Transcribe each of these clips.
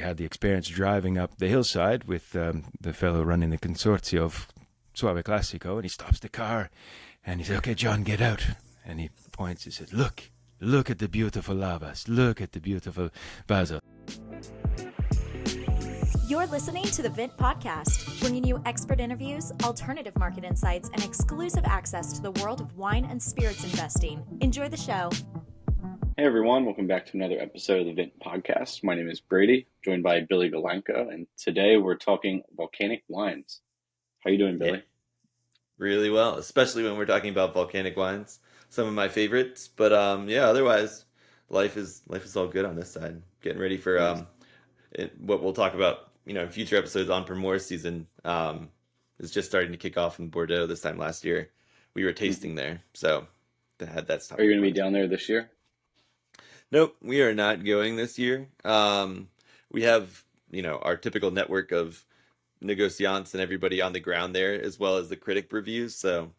had the experience driving up the hillside with the fellow running the consortia of Suave Classico, and he stops the car, and he said, "Okay, John, get out." And he points, he said, look at the beautiful lavas, look at the beautiful basalt. You're listening to the Vint Podcast, bringing you expert interviews, alternative market insights, and exclusive access to the world of wine and spirits investing. Enjoy the show. Hey everyone, welcome back to another episode of the Vint Podcast. My name is Brady, joined by Billy Galanko, and today we're talking volcanic wines. How you doing, Billy? Yeah, really well, especially when we're talking about volcanic wines. Some of my favorites, but otherwise, life is all good on this side. Getting ready for what we'll talk about, in future episodes. On Primeur season is just starting to kick off in Bordeaux. This time last year, we were tasting there, so that's. Are you going to be down there this year? Nope, we are not going this year. We have, our typical network of negociants and everybody on the ground there, as well as the critic reviews. So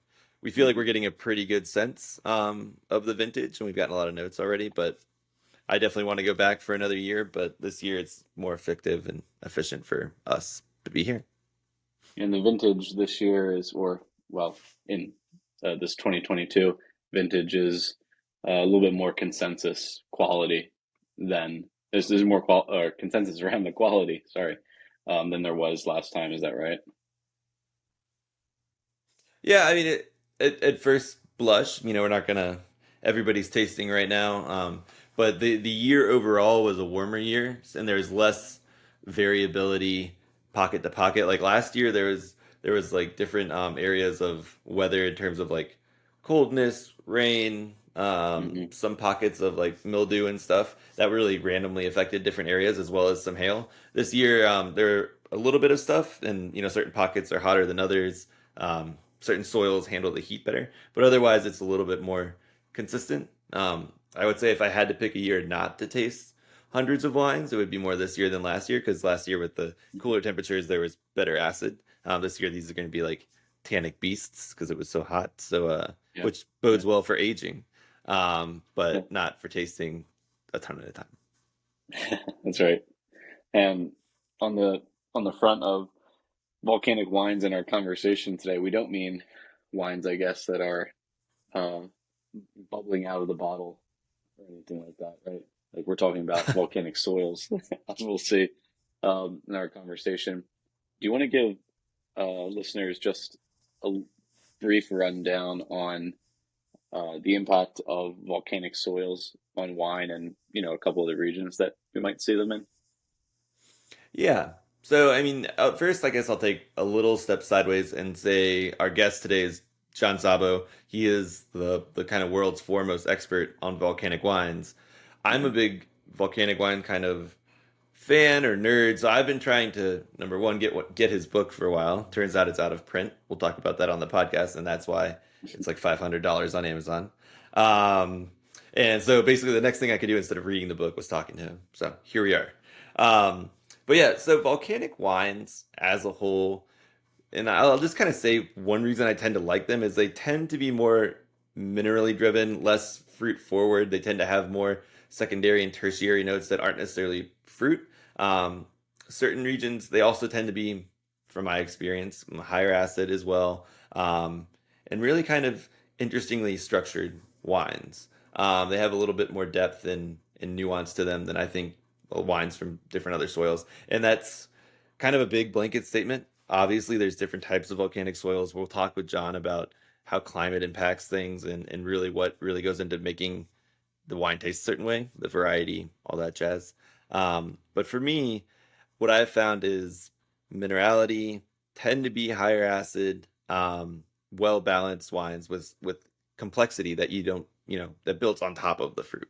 we feel like we're getting a pretty good sense of the vintage, and we've gotten a lot of notes already. But I definitely want to go back for another year. But this year it's more effective and efficient for us to be here. And the vintage this year is, in this 2022 vintage is a little bit more consensus quality than there's more consensus around the quality. Than there was last time. Is that right? Yeah, I mean, at first blush, we're not gonna. Everybody's tasting right now, but the year overall was a warmer year, and there's less variability pocket to pocket. Like last year, there was like different areas of weather in terms of like coldness, rain. Some pockets of like mildew and stuff that really randomly affected different areas, as well as some hail. This year, there are a little bit of stuff, and certain pockets are hotter than others. Certain soils handle the heat better, but otherwise it's a little bit more consistent. I would say if I had to pick a year not to taste hundreds of wines, it would be more this year than last year, because last year with the cooler temperatures there was better acid. This year these are going to be like tannic beasts because it was so hot, which bodes well for aging. But not for tasting a ton at a time. That's right. And on the front of volcanic wines in our conversation today, we don't mean wines, I guess, that are bubbling out of the bottle or anything like that, right? Like we're talking about volcanic soils, as we'll see in our conversation. Do you want to give listeners just a brief rundown on the impact of volcanic soils on wine and, a couple of the regions that we might see them in? Yeah. So, I mean, first, I guess I'll take a little step sideways and say our guest today is John Szabo. He is the kind of world's foremost expert on volcanic wines. I'm a big volcanic wine kind of fan or nerd, so I've been trying to, number one, get his book for a while. Turns out it's out of print. We'll talk about that on the podcast, and that's why it's like $500 on Amazon. And so basically the next thing I could do instead of reading the book was talking to him. So here we are. But yeah, so volcanic wines as a whole, and I'll just kind of say one reason I tend to like them is they tend to be more minerally driven, less fruit forward. They tend to have more secondary and tertiary notes that aren't necessarily fruit. Certain regions, they also tend to be, from my experience, higher acid as well. And really kind of interestingly structured wines. They have a little bit more depth and nuance to them than I think wines from different other soils. And that's kind of a big blanket statement. Obviously, there's different types of volcanic soils. We'll talk with John about how climate impacts things and really what really goes into making the wine taste a certain way, the variety, all that jazz. But for me, what I've found is minerality tend to be higher acid, well-balanced wines with complexity that you don't, that builds on top of the fruit.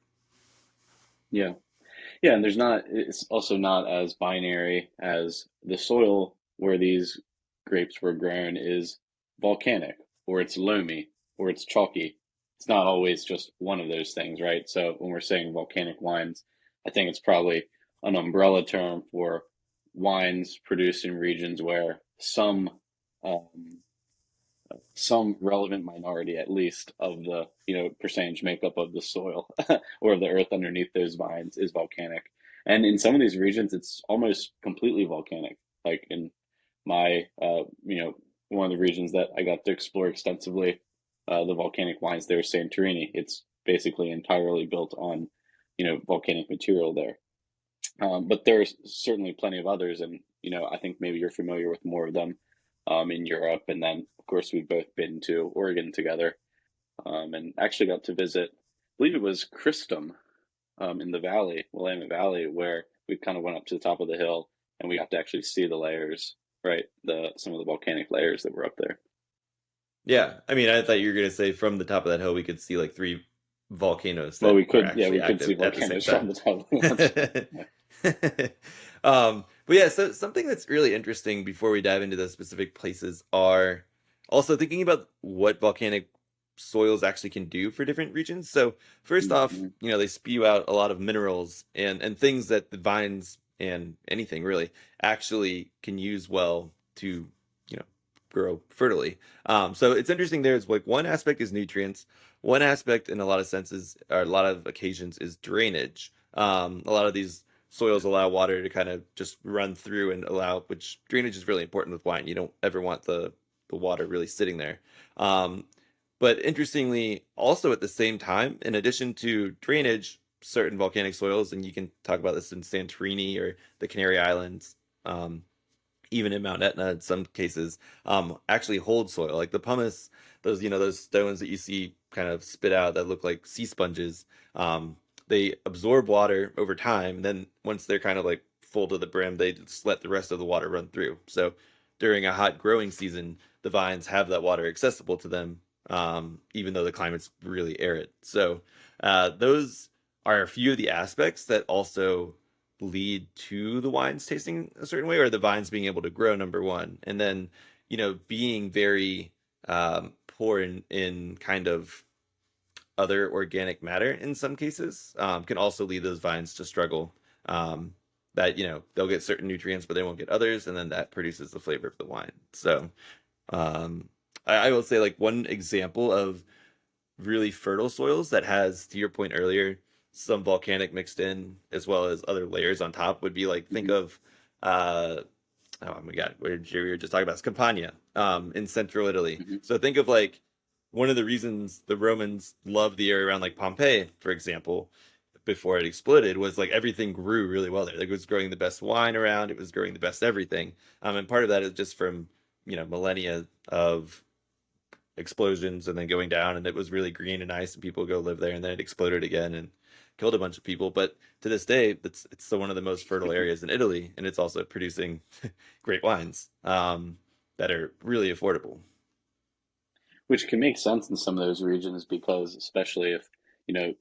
Yeah. And it's also not as binary as the soil where these grapes were grown is volcanic, or it's loamy, or it's chalky. It's not always just one of those things, right? So when we're saying volcanic wines, I think it's probably an umbrella term for wines produced in regions where some relevant minority, at least, of the percentage makeup of the soil or the earth underneath those vines is volcanic. And in some of these regions, it's almost completely volcanic. Like in my, one of the regions that I got to explore extensively, the volcanic wines there, Santorini. It's basically entirely built on, volcanic material there. But there's certainly plenty of others, and I think maybe you're familiar with more of them in Europe. And then, of course, we've both been to Oregon together, and actually got to visit, I believe it was Christum, in the valley, Willamette Valley, where we kind of went up to the top of the hill and we got to actually see the layers, right? Some of the volcanic layers that were up there. Yeah, I mean, I thought you were going to say from the top of that hill we could see like 3 volcanoes that Well, we are could, actually we could see active at the volcanoes same from the top. Yeah. But yeah, so something that's really interesting before we dive into the specific places are also thinking about what volcanic soils actually can do for different regions. So first off, Mhm. they spew out a lot of minerals and things that the vines and anything really actually can use well to, grow fertily. So it's interesting. There's like one aspect is nutrients. One aspect in a lot of senses, or a lot of occasions, is drainage. A lot of these soils allow water to kind of just run through and which drainage is really important with wine. You don't ever want the water really sitting there. But interestingly, also at the same time, in addition to drainage, certain volcanic soils, and you can talk about this in Santorini or the Canary Islands, even in Mount Etna in some cases, actually hold soil. Like the pumice, those stones that you see kind of spit out that look like sea sponges, they absorb water over time. And then once they're kind of like full to the brim, they just let the rest of the water run through. So during a hot growing season, the vines have that water accessible to them, even though the climate's really arid. So those are a few of the aspects that also lead to the wines tasting a certain way, or the vines being able to grow, number one. And then, being very poor in kind of other organic matter in some cases, can also lead those vines to struggle. That, they'll get certain nutrients, but they won't get others. And then that produces the flavor of the wine. So I will say, like, one example of really fertile soils that has, to your point earlier, some volcanic mixed in as well as other layers on top would be like, think of oh my god, we were just talking about Campania in central Italy. Mm-hmm. So think of like one of the reasons the Romans loved the area around like Pompeii, for example, before it exploded, was like everything grew really well there. Like it was growing the best wine around, it was growing the best everything. And part of that is just from millennia of explosions and then going down, and it was really green and nice, and people go live there, and then it exploded again and killed a bunch of people. But to this day, it's still one of the most fertile areas in Italy, and it's also producing great wines that are really affordable. Which can make sense in some of those regions, because especially if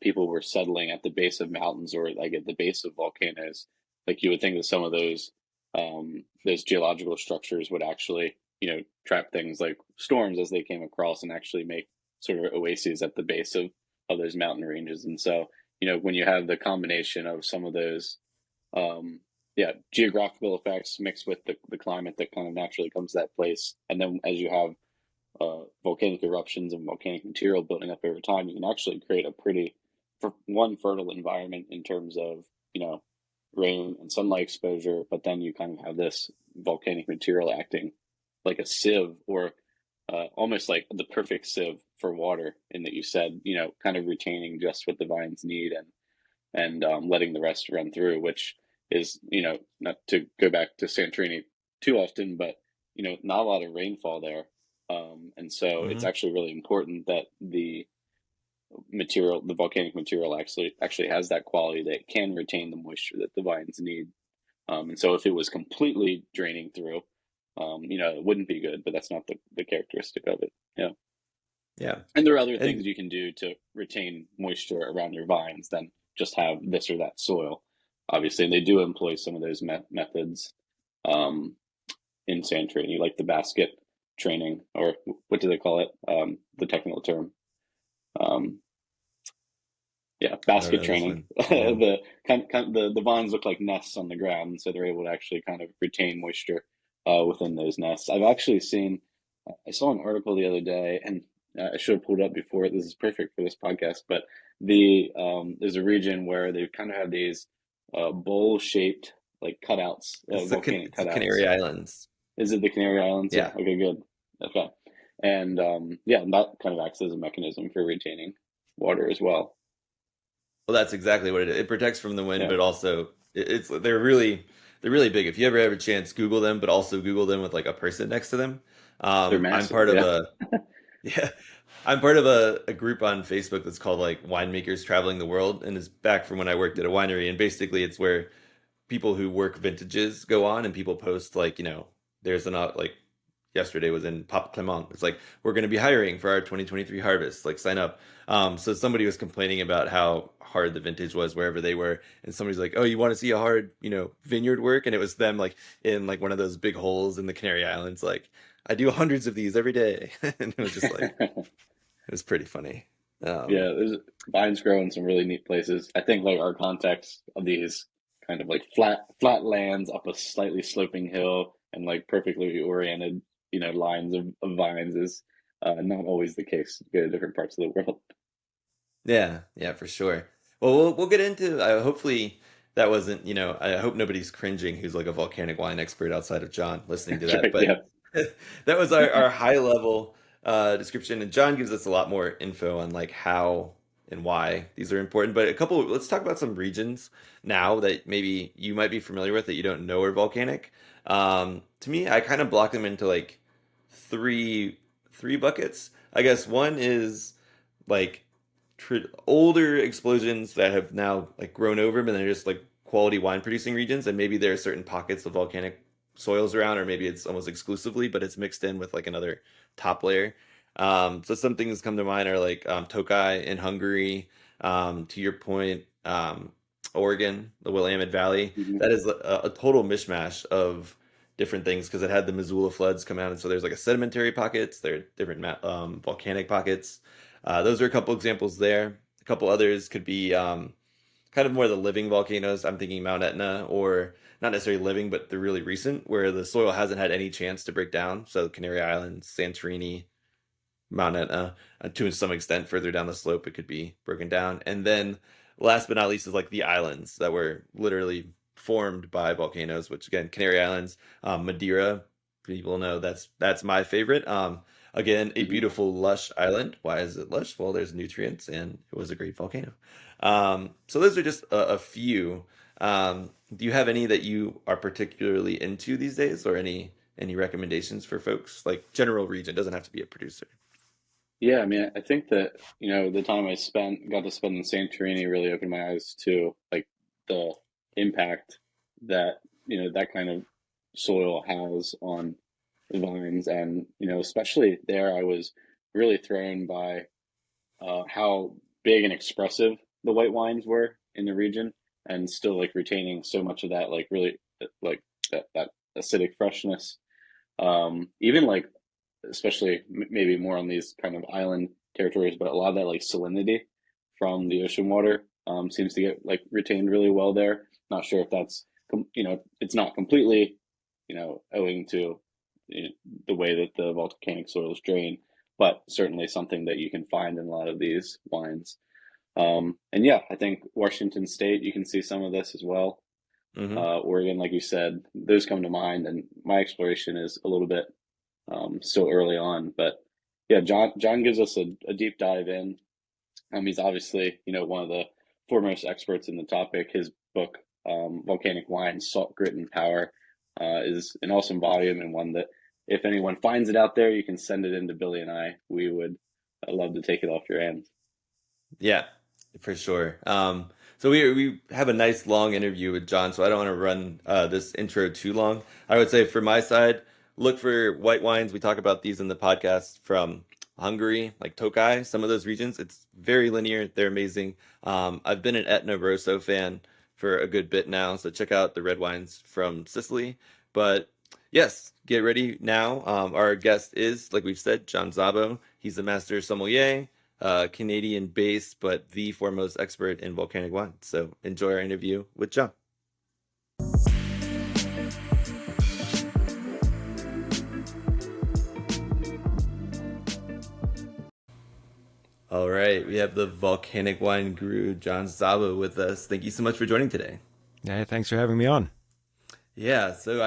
people were settling at the base of mountains or like at the base of volcanoes, like you would think that some of those geological structures would actually trap things like storms as they came across, and actually make sort of oases at the base of those mountain ranges. And so when you have the combination of some of those geographical effects mixed with the climate that kind of naturally comes to that place, and then as you have volcanic eruptions and volcanic material building up over time, you can actually create a pretty, for one, fertile environment in terms of rain and sunlight exposure. But then you kind of have this volcanic material acting like a sieve, or almost like the perfect sieve for water, in that you said kind of retaining just what the vines need, and letting the rest run through, which is not to go back to Santorini too often, but not a lot of rainfall there. And so it's actually really important that the volcanic material actually has that quality that it can retain the moisture that the vines need. And so if it was completely draining through, it wouldn't be good, but that's not the characteristic of it. Yeah. Yeah. And there are other things you can do to retain moisture around your vines than just have this or that soil, obviously. And they do employ some of those methods in Santorini, like the basket training, or what do they call it? The technical term. Basket training. The vines look like nests on the ground, so they're able to actually kind of retain moisture within those nests. I saw an article the other day, and I should have pulled up before. This is perfect for this podcast, but there's a region where they kind of have these bowl-shaped like cutouts, It's volcanic it's the cutouts. Canary Islands. Is it the Canary Islands? Yeah. Okay, good. Okay. And yeah, that kind of acts as a mechanism for retaining water as well. Well, that's exactly what it is. It protects from the wind, Yeah. but also it's they're really big. If you ever have a chance, Google them, but also Google them with like a person next to them. They're I'm massive. part of Yeah. yeah, I'm part of a group on Facebook that's called like Winemakers Traveling the World, and it's back from when I worked at a winery. And basically, it's where people who work vintages go on, and people post like, there's an like yesterday was in Pop Clement. It's like, we're going to be hiring for our 2023 harvest, like sign up. So somebody was complaining about how hard the vintage was wherever they were, and somebody's like, oh, you want to see a hard vineyard work? And it was them like in like one of those big holes in the Canary Islands, like, I do hundreds of these every day. And it was just like, it was pretty funny. Yeah, there's vines grow in some really neat places. I think like our context of these kind of like flat lands up a slightly sloping hill and like perfectly oriented, lines of vines is not always the case. You go to different parts of the world. Yeah, for sure. Well, we'll get into, hopefully that wasn't, I hope nobody's cringing who's like a volcanic wine expert outside of John listening to that. But Yeah. that was our high level description. And John gives us a lot more info on like how and why these are important. But let's talk about some regions now that maybe you might be familiar with that you don't know are volcanic. To me, I kind of block them into like three buckets. I guess one is like older explosions that have now like grown over, but they're just like quality wine producing regions, and maybe there are certain pockets of volcanic soils around, or maybe it's almost exclusively, but it's mixed in with like another top layer. So some things come to mind are like Tokaj in Hungary, to your point, Oregon, the Willamette Valley. Mhm. That is a total mishmash of different things because it had the Missoula floods come out, and so there's like a sedimentary pockets, there are different volcanic pockets. Those are a couple examples there. A couple others could be kind of more the living volcanoes. I'm thinking Mount Etna, or not necessarily living, but they're really recent, where the soil hasn't had any chance to break down. So Canary Islands, Santorini, Mount Etna, to some extent further down the slope, it could be broken down. And then last but not least is like the islands that were literally formed by volcanoes, which again, Canary Islands, Madeira, people know that's my favorite. Again, a beautiful, lush island. Why is it lush? Well, there's nutrients, and it was a great volcano. So those are just a few. Do you have any that you are particularly into these days, or any recommendations for folks? Like general region, doesn't have to be a producer. Yeah, I mean, I think that, the time I got to spend in Santorini really opened my eyes to like the impact that, that kind of soil has on vines. And, especially there, I was really thrown by how big and expressive the white wines were in the region, and still like retaining so much of that, like really like that acidic freshness. Even like, especially maybe more on these kind of island territories, but a lot of that like salinity from the ocean water seems to get like retained really well there. Not sure if that's it's not completely owing to the way that the volcanic soils drain, but certainly something that you can find in a lot of these wines. And yeah, I think Washington State, you can see some of this as well. Mm-hmm. Oregon, like you said, those come to mind, and my exploration is a little bit still early on, but yeah, John gives us a deep dive in. He's obviously one of the foremost experts in the topic. His book, Volcanic Wine, Salt, Grit, and Power, is an awesome volume, and one that if anyone finds it out there, you can send it in to Billy and I. We would love to take it off your hands. Yeah, for sure. So we have a nice long interview with John, so I don't want to run this intro too long. I would say for my side, look for white wines. We talk about these in the podcast from Hungary, like Tokaj, some of those regions. It's very linear. They're amazing. I've been an Etna Rosso fan for a good bit now, so check out the red wines from Sicily. But yes, get ready now. Our guest is, like we've said, John Szabo. He's a Master Sommelier, Canadian based, but the foremost expert in volcanic wine. So enjoy our interview with John. All right, we have the volcanic wine guru, John Szabo, with us. Thank you so much for joining today. Yeah, thanks for having me on. Yeah, so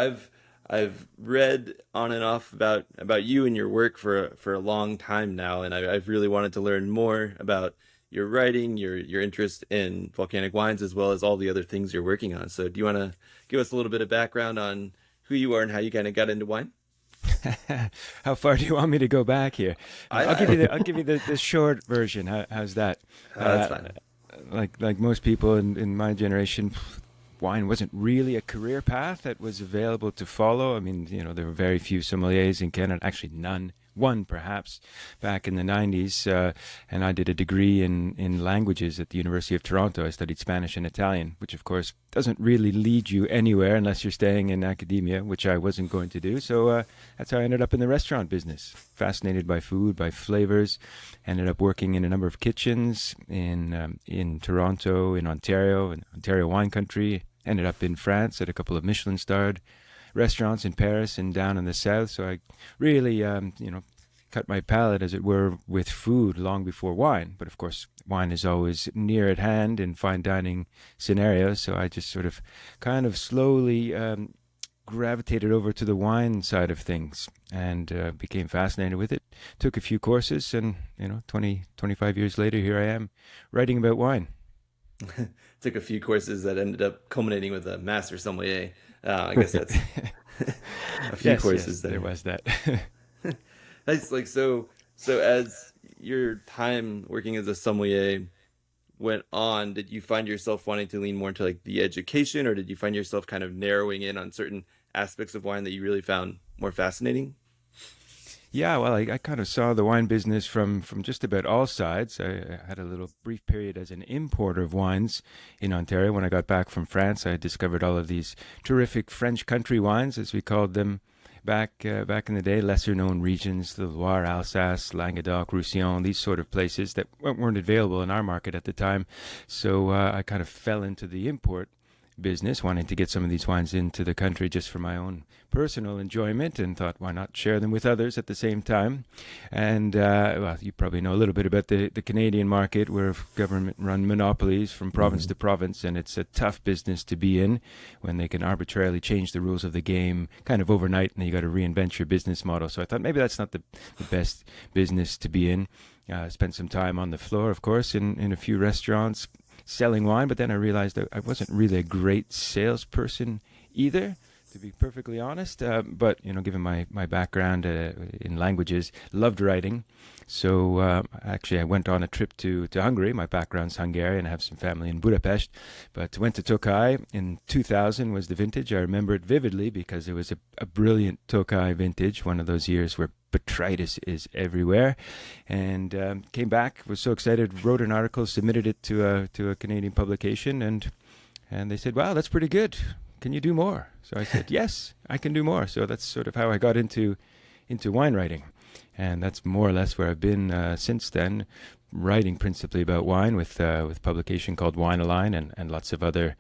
I've read on and off about you and your work for a long time now, and I've really wanted to learn more about your writing, your interest in volcanic wines, as well as all the other things you're working on. So do you want to give us a little bit of background on who you are and how you kind of got into wine? How far do you want me to go back here? I'll give you the short version. How's that? That's fine. Like most people in my generation, wine wasn't really a career path that was available to follow. I mean, there were very few sommeliers in Canada, actually none. One perhaps back in the 90s, and I did a degree in languages at the University of Toronto. I studied Spanish and Italian, which of course doesn't really lead you anywhere unless you're staying in academia, which I wasn't going to do. So that's how I ended up in the restaurant business. Fascinated by food, by flavors. Ended up working in a number of kitchens in Toronto, in Ontario wine country. Ended up in France at a couple of Michelin-starred restaurants in Paris and down in the south. So I really, cut my palate, as it were, with food long before wine. But of course, wine is always near at hand in fine dining scenarios. So I just sort of kind of slowly gravitated over to the wine side of things and became fascinated with it. Took a few courses and, 25 years later, here I am writing about wine. Took a few courses that ended up culminating with a Master Sommelier. I guess that's a few courses. There was that. That's so as your time working as a sommelier went on, did you find yourself wanting to lean more into like the education, or did you find yourself kind of narrowing in on certain aspects of wine that you really found more fascinating? Yeah, well, I kind of saw the wine business from just about all sides. I had a little brief period as an importer of wines in Ontario. When I got back from France, I discovered all of these terrific French country wines, as we called them back in the day, lesser-known regions, the Loire, Alsace, Languedoc, Roussillon, these sort of places that weren't available in our market at the time. So I kind of fell into the import business, wanting to get some of these wines into the country just for my own personal enjoyment, and thought, why not share them with others at the same time? And well, you probably know a little bit about the Canadian market, where government-run monopolies from province to province, and it's a tough business to be in when they can arbitrarily change the rules of the game kind of overnight, and you got to reinvent your business model. So I thought maybe that's not the best business to be in. Spent some time on the floor, of course, in a few restaurants selling wine, but then I realized that I wasn't really a great salesperson either, to be perfectly honest. But given my background in languages, loved writing. So actually, I went on a trip to Hungary. My background's Hungarian. I have some family in Budapest, but went to Tokaj in 2000 was the vintage. I remember it vividly because it was a brilliant Tokaj vintage, one of those years where botrytis is everywhere, and came back, was so excited, wrote an article, submitted it to a Canadian publication, and they said, wow, that's pretty good, can you do more? So I said, yes, I can do more. So that's sort of how I got into wine writing, and that's more or less where I've been since then, writing principally about wine with publication called Wine Align and lots of other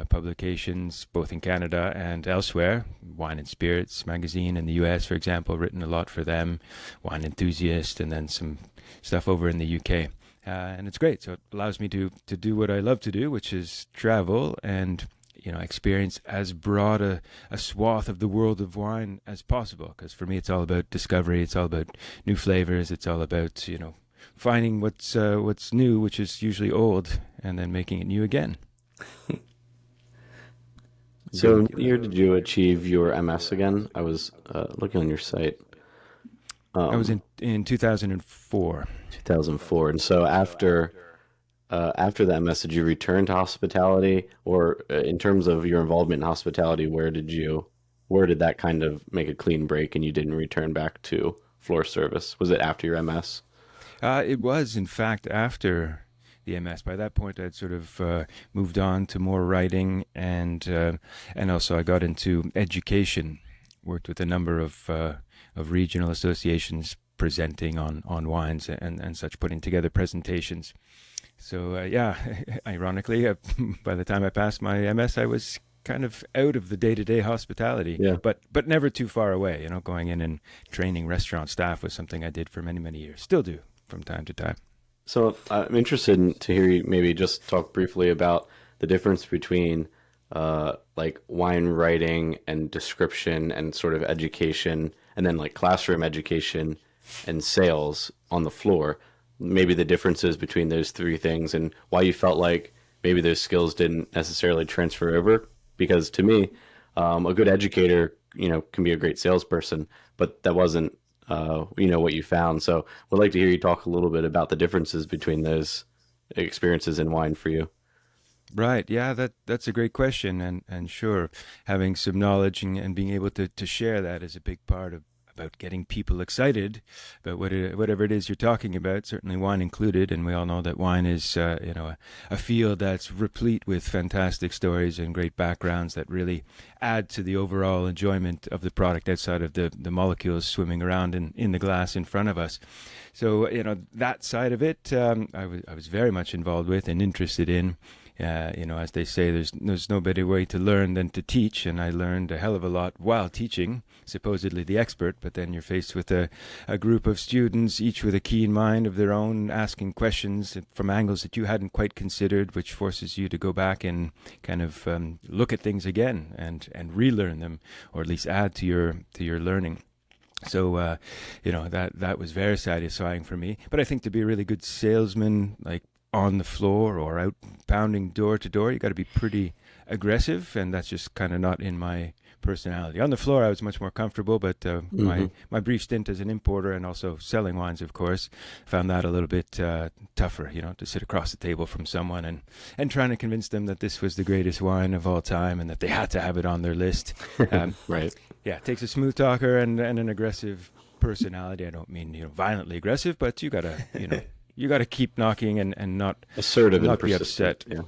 publications both in Canada and elsewhere. Wine and Spirits magazine in the US, for example, written a lot for them. Wine Enthusiast, and then some stuff over in the UK. And it's great. So it allows me to do what I love to do, which is travel and experience as broad a swath of the world of wine as possible. Because for me, it's all about discovery. It's all about new flavors. It's all about finding what's new, which is usually old, and then making it new again. So, what year did you achieve your MS again? I was looking on your site. I was in 2004. 2004, and so after the MS, did you return to hospitality, or in terms of your involvement in hospitality, where did that kind of make a clean break, and you didn't return back to floor service? Was it after your MS? It was, in fact, after the MS. By that point, I'd sort of moved on to more writing, and also I got into education. Worked with a number of regional associations presenting on wines and such, putting together presentations. So ironically, by the time I passed my MS, I was kind of out of the day-to-day hospitality, but never too far away. Going in and training restaurant staff was something I did for many, many years. Still do from time to time. So I'm interested to hear you maybe just talk briefly about the difference between like wine writing and description and sort of education, and then like classroom education and sales on the floor, maybe the differences between those three things and why you felt like maybe those skills didn't necessarily transfer over. Because to me, a good educator, can be a great salesperson, but that wasn't, what you found. So would like to hear you talk a little bit about the differences between those experiences in wine for you. Right. Yeah, that's a great question. And sure, having some knowledge and being able to share that is a big part of about getting people excited about whatever it is you're talking about, certainly wine included. And we all know that wine is, a field that's replete with fantastic stories and great backgrounds that really add to the overall enjoyment of the product outside of the molecules swimming around in the glass in front of us. So, that side of it, I was very much involved with and interested in. As they say, there's no better way to learn than to teach, and I learned a hell of a lot while teaching, supposedly the expert, but then you're faced with a group of students, each with a keen mind of their own, asking questions from angles that you hadn't quite considered, which forces you to go back and kind of look at things again and relearn them, or at least add to your learning. So, that was very satisfying for me. But I think to be a really good salesman, like on the floor or out pounding door to door, you got to be pretty aggressive, and that's just kind of not in my personality. On the floor, I was much more comfortable, but my brief stint as an importer and also selling wines, of course, found that a little bit tougher, to sit across the table from someone and trying to convince them that this was the greatest wine of all time and that they had to have it on their list. Right. Yeah, it takes a smooth talker and an aggressive personality. I don't mean, violently aggressive, but you got to, you got to keep knocking and not assertive, not and be persistent. upset.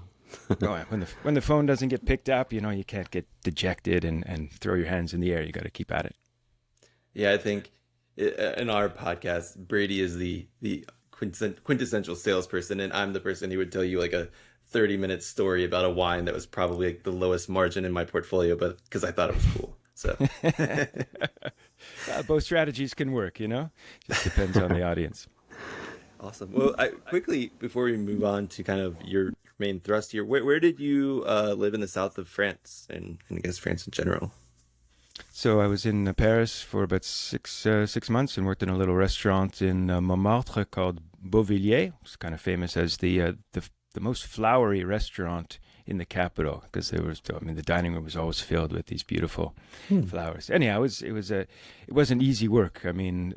Yeah. When the phone doesn't get picked up, you can't get dejected and throw your hands in the air. You got to keep at it. Yeah, I think in our podcast, Brady is the quintessential salesperson, and I'm the person who would tell you like a 30-minute story about a wine that was probably like the lowest margin in my portfolio, but because I thought it was cool. So both strategies can work, just depends on the audience. Awesome. Well, quickly, before we move on to kind of your main thrust here, where did you live in the south of France and I guess France in general? So I was in Paris for about six months and worked in a little restaurant in Montmartre called Beauvilliers. It's kind of famous as the most flowery restaurant in the capital, because the dining room was always filled with these beautiful flowers. Anyhow, it wasn't easy work. I mean,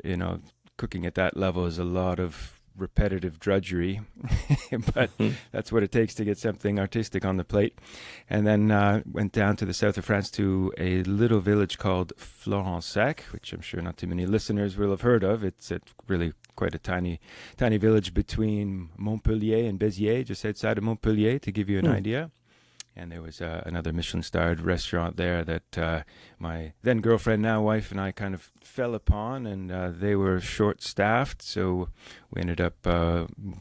cooking at that level is a lot of repetitive drudgery, but that's what it takes to get something artistic on the plate. And then went down to the south of France to a little village called Florensac, which I'm sure not too many listeners will have heard of. It's really quite a tiny village between Montpellier and Béziers, just outside of Montpellier, to give you an idea. And there was another Michelin-starred restaurant there that my then girlfriend, now wife, and I kind of fell upon, and they were short-staffed, so we ended up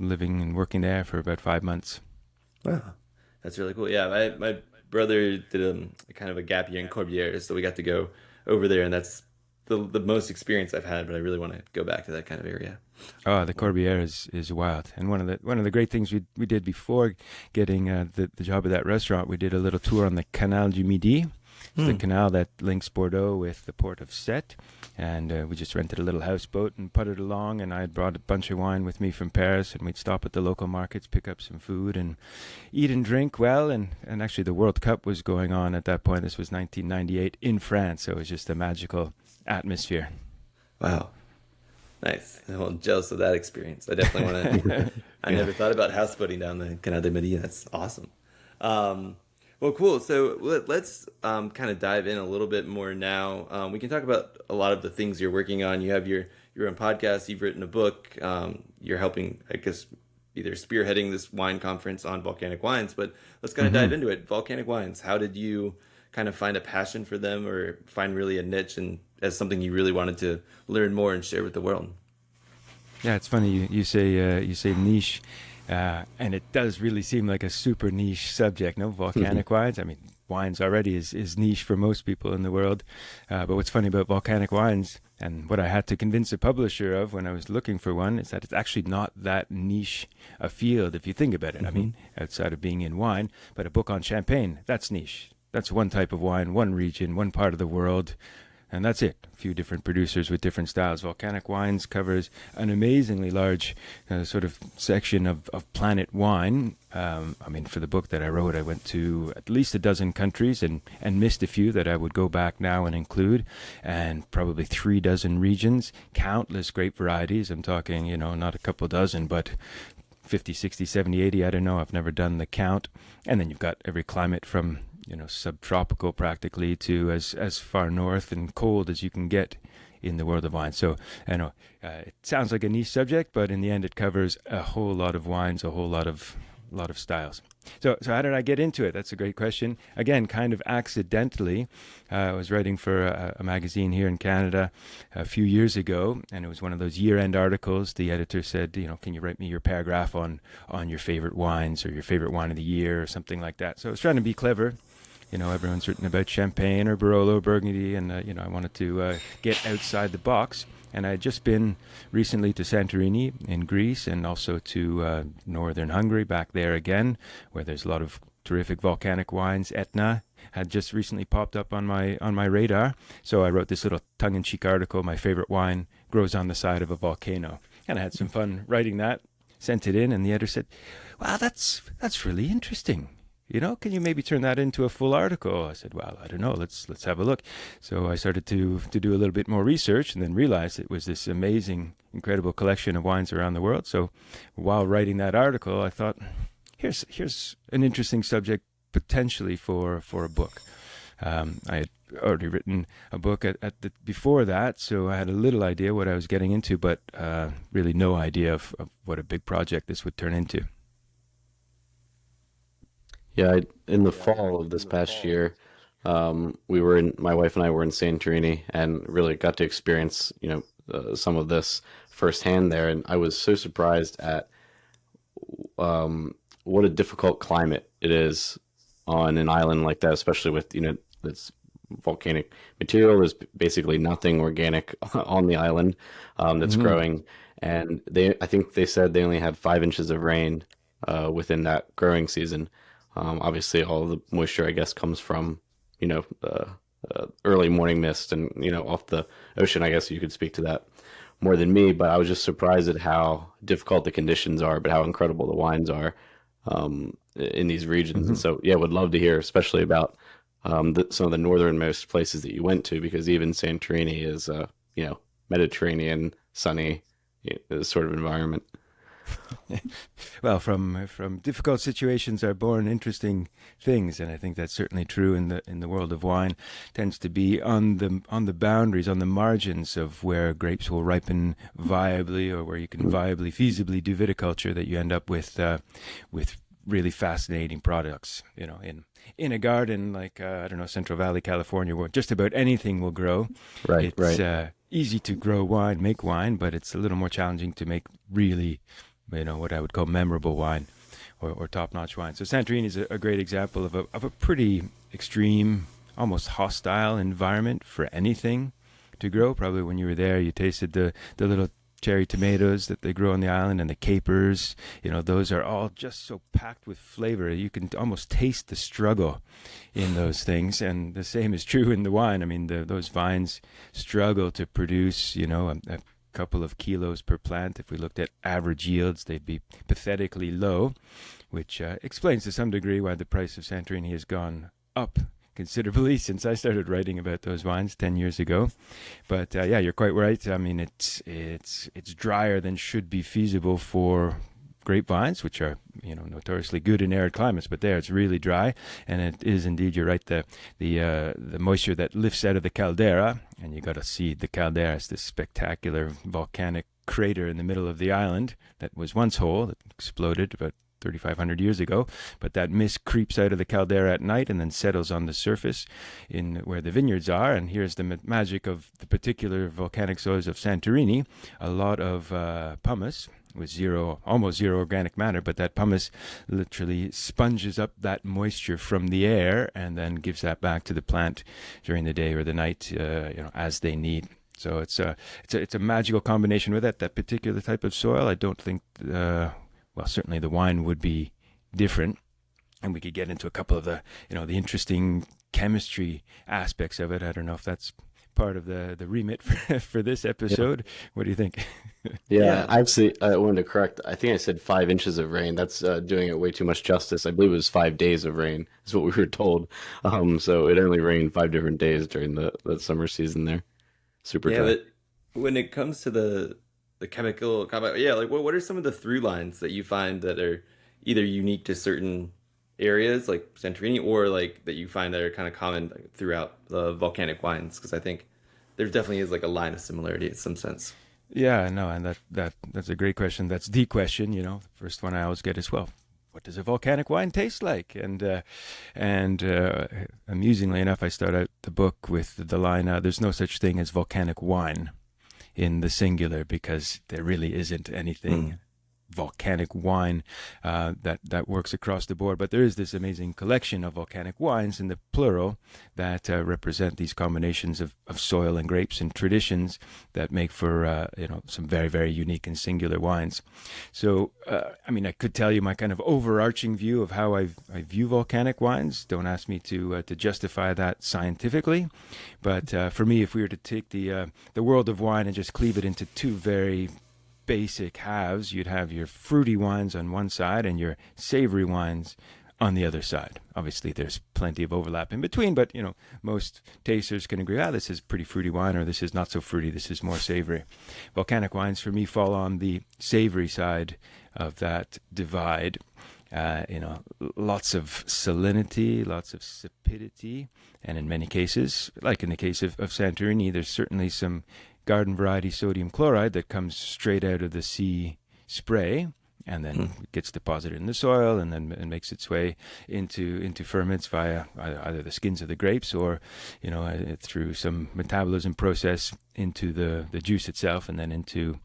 living and working there for about 5 months. Wow, that's really cool. Yeah, my brother did kind of a gap year in Corbière, so we got to go over there, and that's the most experience I've had, but I really want to go back to that kind of area. Oh, the Corbière is wild, and one of the great things we did before getting the job at that restaurant, we did a little tour on the Canal du Midi, the canal that links Bordeaux with the port of Sète, and we just rented a little houseboat and putted along, and I had brought a bunch of wine with me from Paris, and we'd stop at the local markets, pick up some food, and eat and drink well, and actually the World Cup was going on at that point. This was 1998 in France, so it was just a magical atmosphere. Wow. Nice. I'm jealous of that experience. I definitely want to. I never thought about houseboating down the Canal de Midi. That's awesome. Well, cool. So let's kind of dive in a little bit more now. We can talk about a lot of the things you're working on. You have your own podcast. You've written a book. You're helping, I guess, either spearheading this wine conference on volcanic wines. But let's kind of dive into it. Volcanic wines. How did you kind of find a passion for them, or find really a niche and as something you really wanted to learn more and share with the world? Yeah, it's funny you say niche, and it does really seem like a super niche subject. No, volcanic wines. I mean, wines already is niche for most people in the world. But what's funny about volcanic wines, and what I had to convince a publisher of when I was looking for one, is that it's actually not that niche a field if you think about it. I mean, outside of being in wine, but a book on champagne, that's niche. that's one type of wine, one region, one part of the world. And that's it. A few different producers with different styles. Volcanic Wines covers an amazingly large sort of section of planet wine. I mean, for the book that I wrote, I went to at least a dozen countries and missed a few that I would go back now and include, and probably 36 regions, countless grape varieties. I'm talking, not a couple dozen, but 50, 60, 70, 80, I don't know. I've never done the count. And then you've got every climate from subtropical practically to as far north and cold as you can get in the world of wine. So I know it sounds like a niche subject, but in the end it covers a whole lot of wines, a whole lot of styles. So how did I get into it? That's a great question. Again, kind of accidentally. I was writing for a magazine here in Canada a few years ago, and it was one of those year-end articles. The editor said, can you write me your paragraph on your favorite wines or your favorite wine of the year or something like that. So I was trying to be clever. Everyone's written about Champagne or Barolo, Burgundy, and, I wanted to get outside the box. And I had just been recently to Santorini in Greece and also to northern Hungary, back there again, where there's a lot of terrific volcanic wines. Etna had just recently popped up on my radar. So I wrote this little tongue-in-cheek article, My Favorite Wine Grows on the Side of a Volcano. And I had some fun writing that, sent it in, and the editor said, wow, that's really interesting. Can you maybe turn that into a full article? I said, well, I don't know. Let's have a look. So I started to do a little bit more research and then realized it was this amazing, incredible collection of wines around the world. So while writing that article, I thought, here's an interesting subject potentially for a book. I had already written a book before that, so I had a little idea what I was getting into, but really no idea of what a big project this would turn into. Yeah, in the fall of this past year, my wife and I were in Santorini and really got to experience, some of this firsthand there. And I was so surprised at what a difficult climate it is on an island like that, especially with, this volcanic material. There's basically nothing organic on the island that's growing. And I think they said they only had 5 inches of rain within that growing season. Obviously, all the moisture, I guess, comes from, early morning mist and, off the ocean. I guess you could speak to that more than me, but I was just surprised at how difficult the conditions are, but how incredible the wines are in these regions. And so, would love to hear, especially about some of the northernmost places that you went to, because even Santorini is, Mediterranean, sunny sort of environment. Well, from difficult situations are born interesting things, and I think that's certainly true in the world of wine. It tends to be on the boundaries, on the margins of where grapes will ripen viably, or where you can viably, feasibly do viticulture, that you end up with really fascinating products. In a garden like Central Valley, California, where just about anything will grow. Right. Easy to grow wine, make wine, but it's a little more challenging to make really, what I would call memorable wine or top-notch wine. So Santorini is a great example of a pretty extreme, almost hostile environment for anything to grow. Probably when you were there, you tasted the little cherry tomatoes that they grow on the island, and the capers. Those are all just so packed with flavor. You can almost taste the struggle in those things. And the same is true in the wine. I mean, those vines struggle to produce, a couple of kilos per plant. If we looked at average yields, they'd be pathetically low, which explains to some degree why the price of Santorini has gone up considerably since I started writing about those wines 10 years ago. But you're quite right. I mean, it's drier than should be feasible for grapevines, which are notoriously good in arid climates. But there, it's really dry, and it is indeed, you're right, the moisture that lifts out of the caldera, and you got to see the caldera as this spectacular volcanic crater in the middle of the island that was once whole, that exploded about 3,500 years ago, but that mist creeps out of the caldera at night and then settles on the surface in where the vineyards are. And here's the magic of the particular volcanic soils of Santorini: a lot of pumice with almost zero organic matter, but that pumice literally sponges up that moisture from the air and then gives that back to the plant during the day or the night, as they need. So it's a magical combination with that particular type of soil. I don't think certainly the wine would be different. and we could get into a couple of the the interesting chemistry aspects of it. I don't know if that's part of the remit for this episode. Yeah. What do you think? Yeah, I wanted to correct. I think I said 5 inches of rain. That's doing it way too much justice. I believe it was 5 days of rain is what we were told. So it only rained 5 different days during the summer season there. Super dry. But when it comes to the chemical compound, like what are some of the through lines that you find that are either unique to certain areas like Santorini, or like that you find that are kind of common throughout the volcanic wines? Because I think there definitely is like a line of similarity in some sense. Yeah, no, and that's a great question. That's the question, first one I always get is, well, what does a volcanic wine taste like? And amusingly enough, I start out the book with the line, there's no such thing as volcanic wine in the singular, because there really isn't anything volcanic wine that works across the board. But there is this amazing collection of volcanic wines in the plural that represent these combinations of soil and grapes and traditions that make for some very, very unique and singular wines. So I could tell you my kind of overarching view of how I view volcanic wines. Don't ask me to justify that scientifically, but for me, if we were to take the world of wine and just cleave it into two very basic halves, you'd have your fruity wines on one side and your savory wines on the other side. Obviously, there's plenty of overlap in between, but most tasters can agree, this is pretty fruity wine, or this is not so fruity, this is more savory. Volcanic wines for me fall on the savory side of that divide. Lots of salinity, lots of sapidity, and in many cases, like in the case of Santorini, there's certainly some garden variety sodium chloride that comes straight out of the sea spray, and then gets deposited in the soil, and then makes its way into ferments via either the skins of the grapes, or through some metabolism process into the juice itself, and then into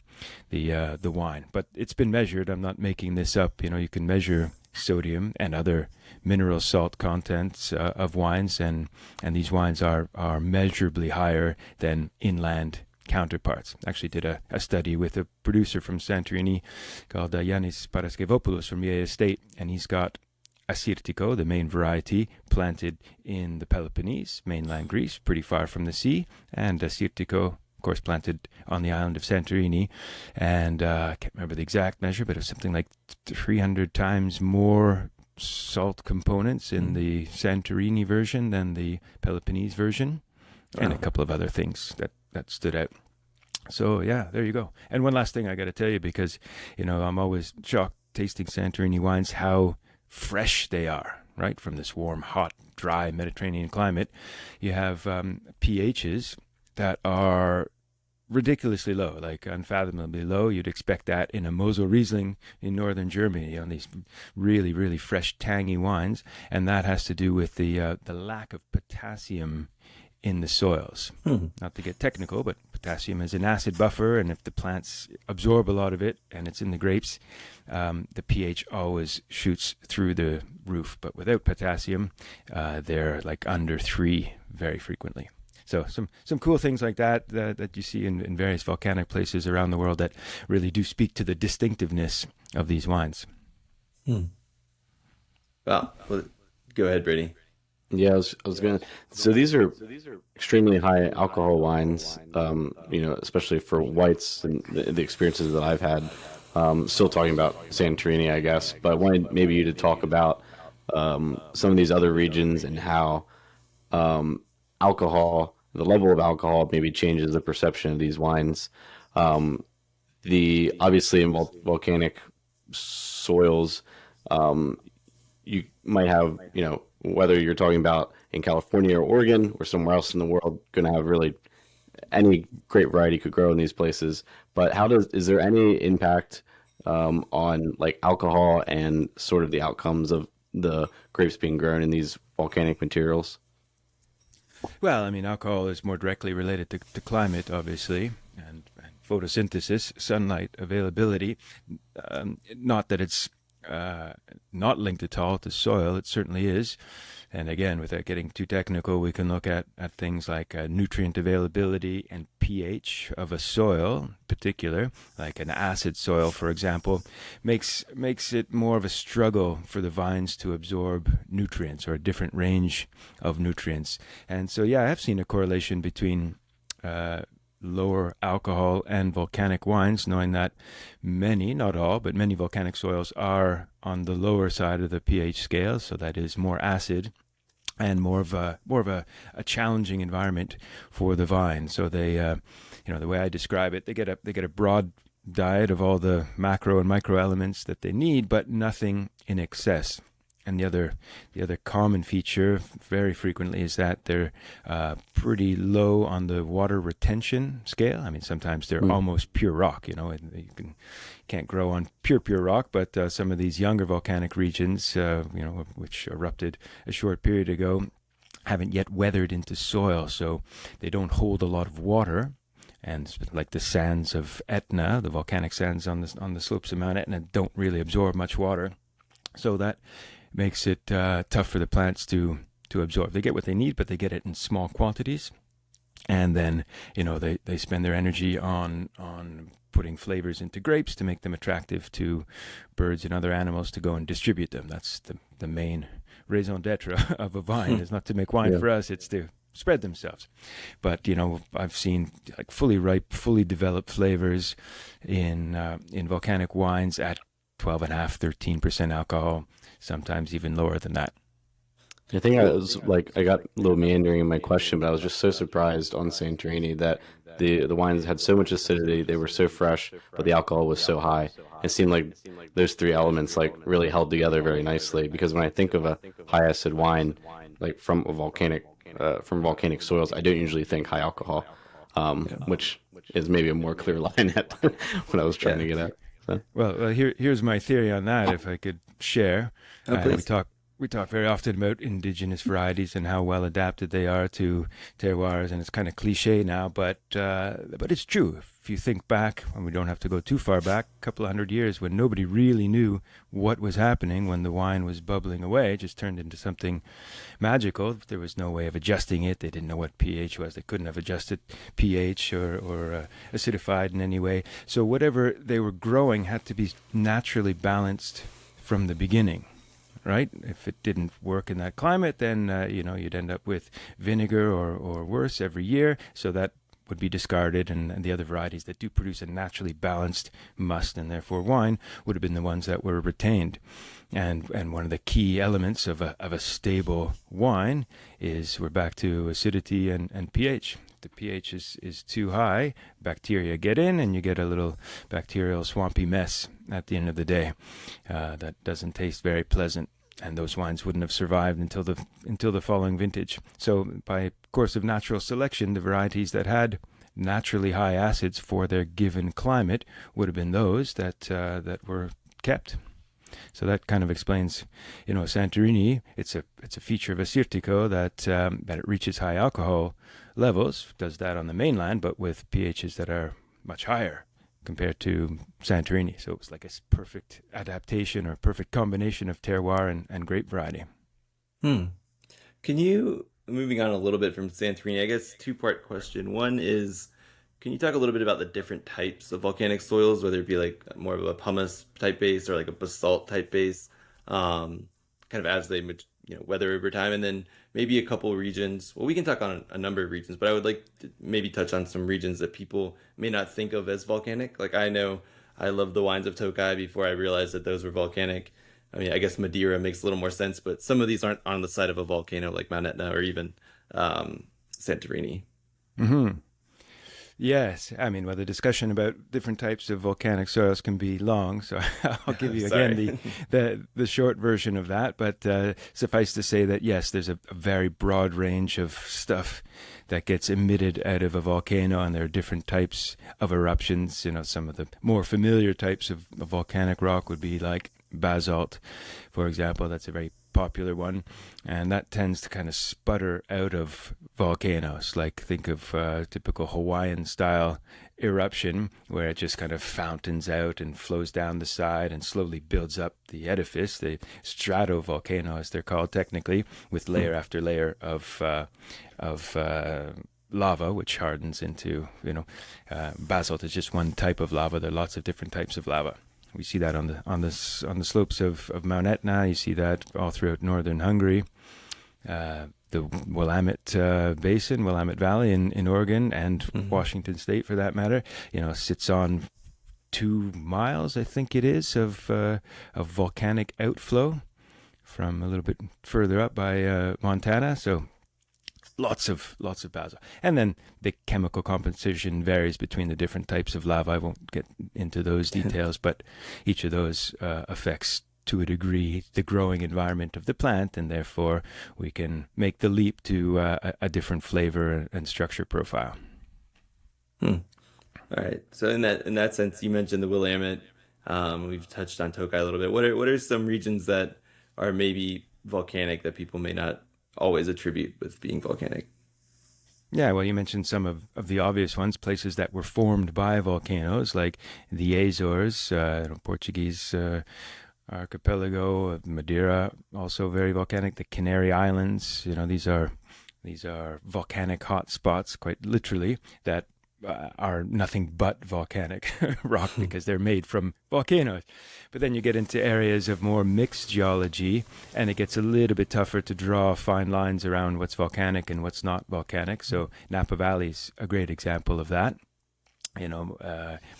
the wine. But it's been measured. I'm not making this up. You can measure sodium and other mineral salt contents of wines, and these wines are measurably higher than inland counterparts. Actually did a study with a producer from Santorini called Yannis Paraskevopoulos from EA Estate, and he's got Assyrtiko, the main variety, planted in the Peloponnese, mainland Greece, pretty far from the sea, and Assyrtiko, of course, planted on the island of Santorini, and I can't remember the exact measure, but it was something like 300 times more salt components in the Santorini version than the Peloponnese version, and a couple of other things that stood out. So yeah, there you go. And one last thing I got to tell you, because I'm always shocked tasting Santorini wines how fresh they are, right? From this warm, hot, dry Mediterranean climate, you have pHs that are ridiculously low, like unfathomably low. You'd expect that in a Mosel Riesling in northern Germany, these really, really fresh, tangy wines, and that has to do with the lack of potassium in the soils. Not to get technical, but potassium is an acid buffer, and if the plants absorb a lot of it and it's in the grapes, the pH always shoots through the roof. But without potassium, they're like under 3 very frequently. So some cool things like that you see in various volcanic places around the world that really do speak to the distinctiveness of these wines. Well, go ahead, Brady. Yeah, I was gonna. So these are extremely high alcohol wines, especially for whites, and the experiences that I've had. Still talking about Santorini, I guess, but I wanted maybe you to talk about some of these other regions and how alcohol, the level of alcohol, maybe changes the perception of these wines. Obviously in volcanic soils, you might have, whether you're talking about in California or Oregon or somewhere else in the world, going to have really any grape variety could grow in these places. But is there any impact on like alcohol and sort of the outcomes of the grapes being grown in these volcanic materials? Well, alcohol is more directly related to climate, obviously, and photosynthesis, sunlight availability. Not that it's not linked at all to soil. It certainly is. And again, without getting too technical, we can look at things like nutrient availability and pH of a soil in particular. Like an acid soil, for example, makes it more of a struggle for the vines to absorb nutrients, or a different range of nutrients. And so, yeah, I have seen a correlation between lower alcohol and volcanic wines, knowing that many, not all, but many volcanic soils are on the lower side of the pH scale, so that is more acid and more of a challenging environment for the vine. So they, the way I describe it, they get a broad diet of all the macro and micro elements that they need, but nothing in excess. And the other common feature very frequently is that they're pretty low on the water retention scale. I mean, sometimes they're almost pure rock, and you can't grow on pure rock, but some of these younger volcanic regions, which erupted a short period ago, haven't yet weathered into soil, so they don't hold a lot of water. And like the sands of Etna, the volcanic sands on the slopes of Mount Etna, don't really absorb much water. So that makes it tough for the plants to absorb. They get what they need, but they get it in small quantities. And then, they spend their energy on putting flavors into grapes to make them attractive to birds and other animals to go and distribute them. That's the main raison d'etre of a vine, is not to make wine for us, it's to spread themselves. But, I've seen like fully ripe, fully developed flavors in volcanic wines at 12.5%, 13% alcohol, sometimes even lower than that. I think I got a little meandering in my question, but I was just so surprised on Santorini that the wines had so much acidity, they were so fresh, but the alcohol was so high. It seemed like those three elements like really held together very nicely, because when I think of a high acid wine, like from volcanic soils, I don't usually think high alcohol, which is maybe a more clear line at what I was trying to get at. So. Well, here's my theory on that, if I could share. We talk very often about indigenous varieties and how well adapted they are to terroirs, and it's kind of cliche now, but it's true. If you think back, and we don't have to go too far back, a couple of 100 years, when nobody really knew what was happening, when the wine was bubbling away, it just turned into something magical. There was no way of adjusting it. They didn't know what pH was. They couldn't have adjusted pH or acidified in any way. So whatever they were growing had to be naturally balanced from the beginning. Right? If it didn't work in that climate, then you'd end up with vinegar or worse every year. So that would be discarded, and the other varieties that do produce a naturally balanced must, and therefore wine, would have been the ones that were retained. And one of the key elements of a stable wine is, we're back to acidity and pH. The pH is too high, bacteria get in, and you get a little bacterial swampy mess at the end of the day that doesn't taste very pleasant, and those wines wouldn't have survived until the following vintage. So by course of natural selection, the varieties that had naturally high acids for their given climate would have been those that were kept. So that kind of explains, Santorini. It's a feature of Assyrtiko that it reaches high alcohol levels, does that on the mainland, but with pHs that are much higher compared to Santorini. So it was like a perfect adaptation or perfect combination of terroir and grape variety. Can you, moving on a little bit from Santorini, I guess two-part question. One is, can you talk a little bit about the different types of volcanic soils, whether it be like more of a pumice type base or like a basalt type base, kind of as they weather over time, and then maybe a couple regions. Well, we can talk on a number of regions, but I would like to maybe touch on some regions that people may not think of as volcanic. Like, I know I love the wines of Tokai before I realized that those were volcanic. I mean, I guess Madeira makes a little more sense, but some of these aren't on the side of a volcano, like Mount Etna or even Santorini. Mm-hmm. Yes, I mean, well, the discussion about different types of volcanic soils can be long, so I'll give you again the short version of that. But suffice to say that, yes, there's a very broad range of stuff that gets emitted out of a volcano, and there are different types of eruptions. Some of the more familiar types of volcanic rock would be like basalt, for example. That's a very popular one, and that tends to kind of sputter out of volcanoes. Like, think of typical Hawaiian style eruption, where it just kind of fountains out and flows down the side and slowly builds up the edifice, the stratovolcano as they're called technically, with layer after layer of lava, which hardens into, basalt is just one type of lava. There are lots of different types of lava. We see that on the slopes of Mount Etna. You see that all throughout northern Hungary. The Willamette Basin, Willamette Valley in Oregon, and Washington State for that matter, sits on 2 miles, I think it is, of volcanic outflow from a little bit further up by Montana. So lots of basalt. And then the chemical composition varies between the different types of lava. I won't get into those details, but each of those affects, to a degree, the growing environment of the plant, and therefore we can make the leap to a different flavor and structure profile. All right. So in that sense, you mentioned the Willamette. We've touched on Tokai a little bit. What are some regions that are maybe volcanic that people may not always attribute with being volcanic? Yeah, well, you mentioned some of the obvious ones, places that were formed by volcanoes, like the Azores, Portuguese archipelago, Madeira, also very volcanic. The Canary Islands, these are volcanic hot spots, quite literally, that are nothing but volcanic rock because they're made from volcanoes. But then you get into areas of more mixed geology, and it gets a little bit tougher to draw fine lines around what's volcanic and what's not volcanic. So Napa Valley's a great example of that.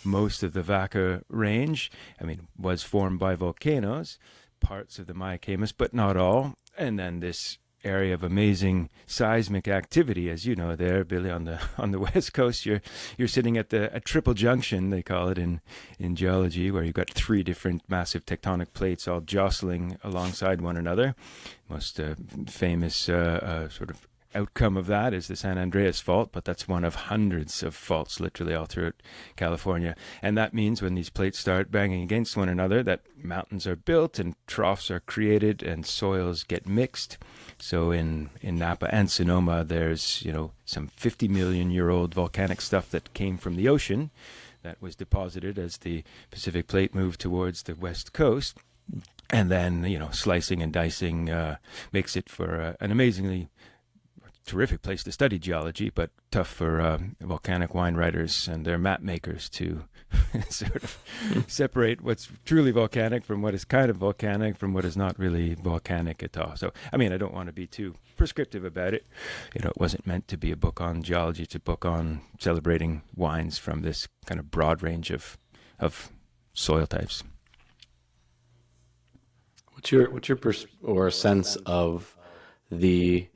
Most of the Vaca Range, was formed by volcanoes, parts of the Mayacamas, but not all. And then this area of amazing seismic activity, as you know, there, Billy, on the west coast, you're sitting at a triple junction, they call it in geology, where you've got 3 different massive tectonic plates all jostling alongside one another. Most famous sort of outcome of that is the San Andreas Fault, but that's one of hundreds of faults literally all throughout California. And that means when these plates start banging against one another, that mountains are built and troughs are created and soils get mixed. So in Napa and Sonoma, there's some 50 million year old volcanic stuff that came from the ocean that was deposited as the Pacific Plate moved towards the west coast. And then, slicing and dicing makes it for an amazingly terrific place to study geology, but tough for volcanic wine writers and their map makers to sort of separate what's truly volcanic from what is kind of volcanic from what is not really volcanic at all. So, I don't want to be too prescriptive about it. It wasn't meant to be a book on geology. It's a book on celebrating wines from this kind of broad range of soil types. What's your sense of the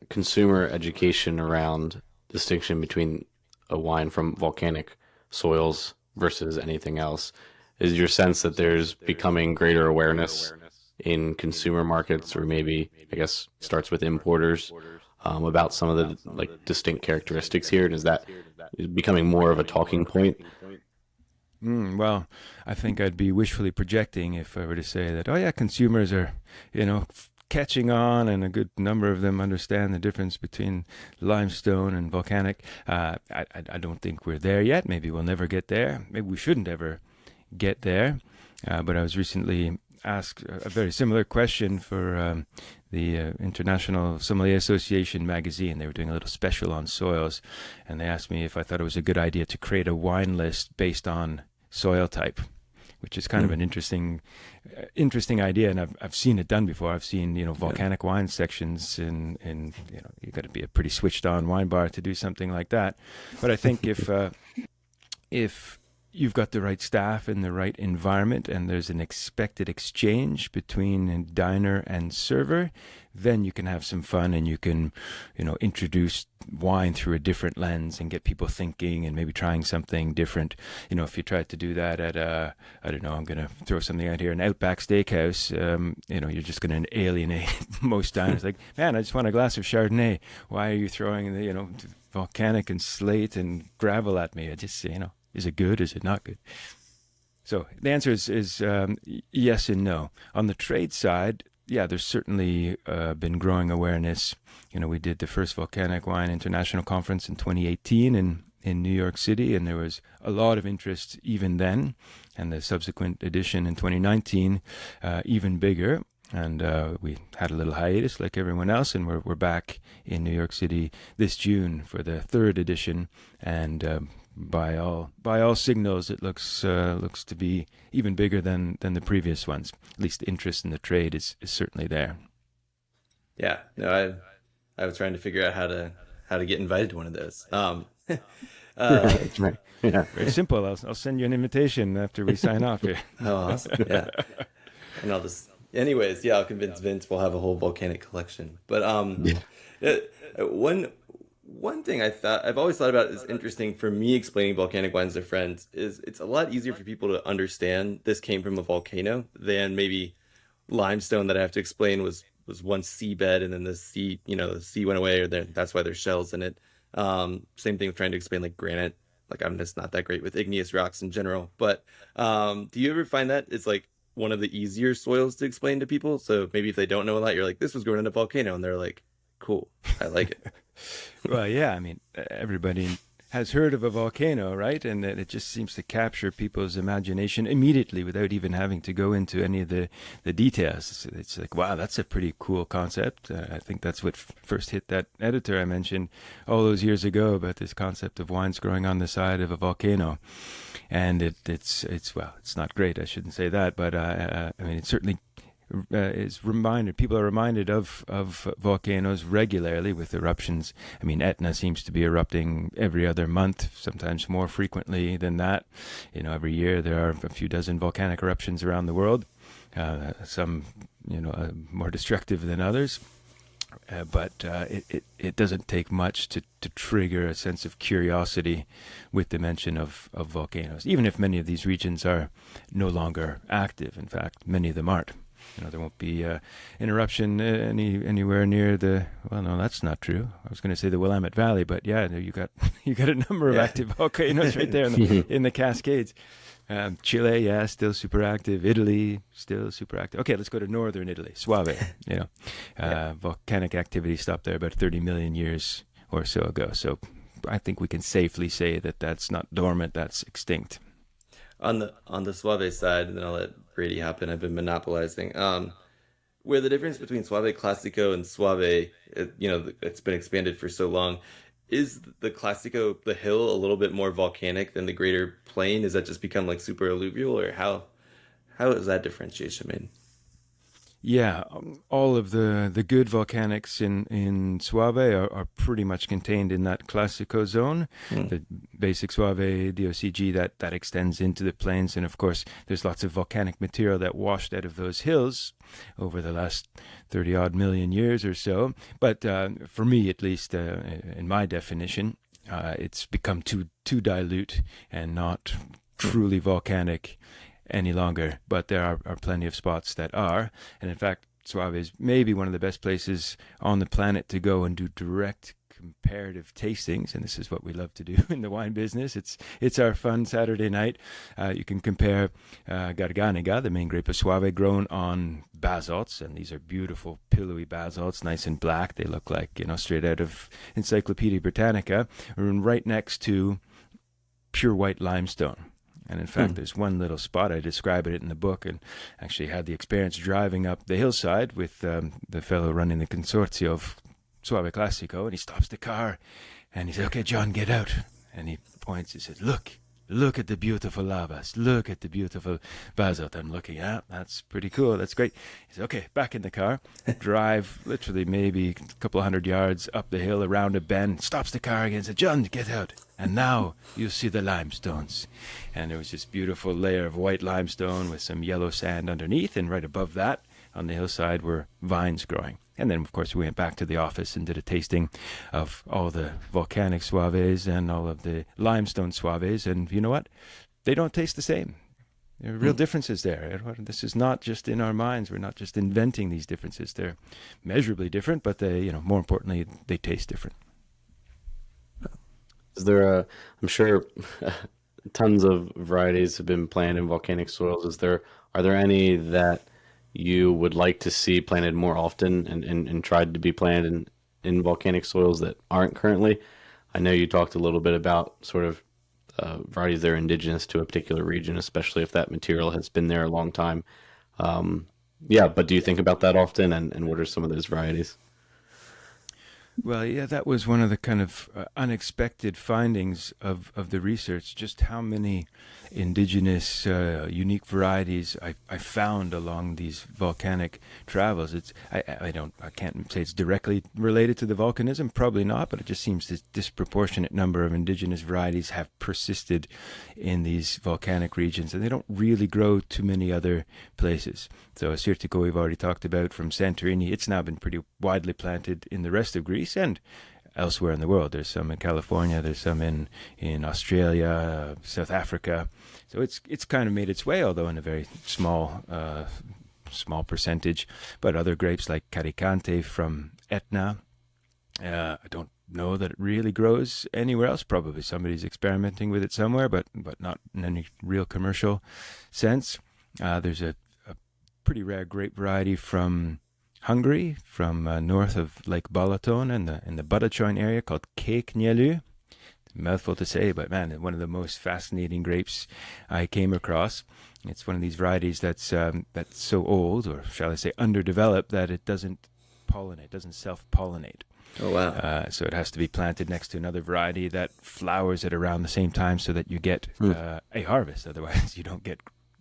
consumer education around distinction between a wine from volcanic soils versus anything else? Is your sense that there's becoming greater awareness in consumer markets, or maybe, I guess, starts with importers, about some of the distinct characteristics here? And is that becoming more of a talking point? Well, I think I'd be wishfully projecting if I were to say that, consumers are, catching on, and a good number of them understand the difference between limestone and volcanic. I don't think we're there yet. Maybe we'll never get there. Maybe we shouldn't ever get there. But I was recently asked a very similar question for the International Sommelier Association magazine. They were doing a little special on soils, and they asked me if I thought it was a good idea to create a wine list based on soil type, which is kind of an interesting idea, and I've seen it done before. I've seen volcanic wine sections in you got to be a pretty switched on wine bar to do something like that. But I think if you've got the right staff in the right environment, and there's an expected exchange between a diner and server, then you can have some fun, and you can introduce wine through a different lens and get people thinking and maybe trying something different. If you tried to do that at I don't know, I'm going to throw something out here, an Outback Steakhouse, you're just going to alienate most diners. Like, man, I just want a glass of Chardonnay. Why are you throwing the volcanic and slate and gravel at me? I just is it good? Is it not good? So the answer is yes and no. On the trade side, yeah, there's certainly been growing awareness. We did the first Volcanic Wine International Conference in 2018 in New York City, and there was a lot of interest even then. And the subsequent edition in 2019, even bigger. And we had a little hiatus like everyone else, and we're back in New York City this June for the third edition. And by all signals, it looks to be even bigger than the previous ones. At least interest in the trade is certainly there. Yeah, no, I was trying to figure out how to get invited to one of those. That's right. Yeah. Very simple. I'll send you an invitation after we sign off here. Oh, awesome. Yeah, and I'll just. Anyways, yeah, I'll convince Vint we'll have a whole volcanic collection. But one thing I've always thought about is interesting for me explaining volcanic wines to friends is it's a lot easier for people to understand this came from a volcano than maybe limestone that I have to explain was once seabed and then the sea went away, or that's why there's shells in it. Same thing with trying to explain like granite. Like I'm just not that great with igneous rocks in general. But do you ever find that it's like one of the easier soils to explain to people? So maybe if they don't know a lot, you're like, this was grown in a volcano, and they're like, cool, I like it. Well, yeah, I mean, everybody has heard of a volcano, right? And it just seems to capture people's imagination immediately without even having to go into any of the details. It's like, wow, that's a pretty cool concept. I think that's what first hit that editor I mentioned all those years ago about this concept of wines growing on the side of a volcano. And it's not great. I shouldn't say that, but I mean, it certainly people are reminded of volcanoes regularly with eruptions. I mean, Etna seems to be erupting every other month, sometimes more frequently than that. Every year there are a few dozen volcanic eruptions around the world, some more destructive than others. But it doesn't take much to trigger a sense of curiosity with the mention of volcanoes, even if many of these regions are no longer active. In fact, many of them aren't. There won't be an eruption anywhere near no, that's not true. I was going to say the Willamette Valley, but yeah, you got a number of active volcanoes right there in the Cascades. Chile, yeah, still super active. Italy, still super active. Okay, let's go to northern Italy, Soave. Volcanic activity stopped there about 30 million years or so ago. So I think we can safely say that that's not dormant, that's extinct. On the Soave side, and then I'll let Brady hop in. I've been monopolizing. Where the difference between Soave Classico and Soave, it's been expanded for so long. Is the Classico, the hill, a little bit more volcanic than the greater plain? Does that just become like super alluvial, or how is that differentiation made? Yeah, all of the good volcanics in Soave are pretty much contained in that Classico zone. The basic Soave DOCG that extends into the plains, and of course there's lots of volcanic material that washed out of those hills over the last 30 odd million years or so. But for me, at least, in my definition, it's become too dilute and not truly volcanic any longer, but there are plenty of spots that are. And in fact, Soave is maybe one of the best places on the planet to go and do direct comparative tastings, and this is what we love to do in the wine business. It's our fun Saturday night. You can compare Garganega, the main grape of Soave, grown on basalts, and these are beautiful pillowy basalts, nice and black. They look like straight out of Encyclopedia Britannica, right next to pure white limestone. And in fact, there's one little spot, I describe it in the book, and actually had the experience driving up the hillside with the fellow running the consortio of Soave Classico, and he stops the car, and he says, okay, John, get out. And he points, he says, look at the beautiful lavas, look at the beautiful basalt. I'm looking at, that's pretty cool, that's great. He says, okay, back in the car, drive literally maybe a couple of 100 yards up the hill around a bend, stops the car again, says, John, get out. And now you see the limestones. And there was this beautiful layer of white limestone with some yellow sand underneath, and right above that on the hillside were vines growing. And then, of course, we went back to the office and did a tasting of all the volcanic Soaves and all of the limestone Soaves. And you know what? They don't taste the same. There are real differences there. This is not just in our minds. We're not just inventing these differences. They're measurably different, but they, more importantly, they taste different. Is there I'm sure tons of varieties have been planted in volcanic soils. Are there any that you would like to see planted more often and tried to be planted in volcanic soils that aren't currently? I know you talked a little bit about sort of varieties that are indigenous to a particular region, especially if that material has been there a long time. Yeah, but do you think about that often, and what are some of those varieties? Well, yeah, that was one of the kind of unexpected findings of the research, just how many indigenous unique varieties I found along these volcanic travels. I can't say it's directly related to the volcanism, probably not, but it just seems this disproportionate number of indigenous varieties have persisted in these volcanic regions, and they don't really grow too many other places. So Assyrtiko we've already talked about from Santorini. It's now been pretty widely planted in the rest of Greece and elsewhere in the world. There's some in California, there's some in Australia, South Africa. So it's kind of made its way, although in a very small percentage. But other grapes like Caricante from Etna, I don't know that it really grows anywhere else. Probably somebody's experimenting with it somewhere, but not in any real commercial sense. There's a pretty rare grape variety from Hungary, from north of Lake Balaton in the Badacsony area, called Kék Nyelű. Mouthful to say, but man, one of the most fascinating grapes I came across. It's one of these varieties that's so old, or shall I say underdeveloped, that it doesn't pollinate, doesn't self-pollinate. Oh, wow. So it has to be planted next to another variety that flowers at around the same time so that you get a harvest. Otherwise, you don't get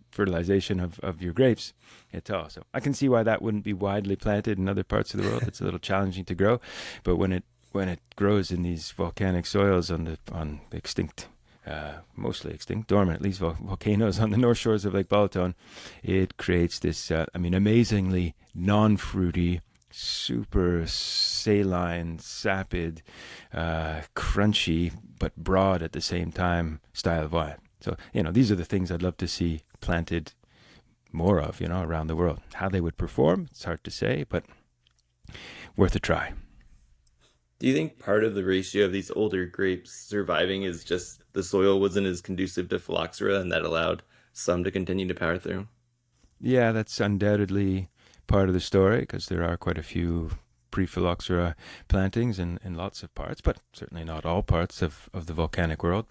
fertilization of your grapes at all. So I can see why that wouldn't be widely planted in other parts of the world. It's a little challenging to grow, but when it grows in these volcanic soils on the extinct, mostly extinct, dormant, at least volcanoes on the north shores of Lake Balaton, it creates this, amazingly non-fruity, super saline, sapid, crunchy, but broad at the same time style of wine. So, these are the things I'd love to see planted more of, around the world. How they would perform, it's hard to say, but worth a try. Do you think part of the ratio of these older grapes surviving is just the soil wasn't as conducive to phylloxera and that allowed some to continue to power through? Yeah, that's undoubtedly part of the story, because there are quite a few pre-phylloxera plantings in lots of parts, but certainly not all parts of the volcanic world.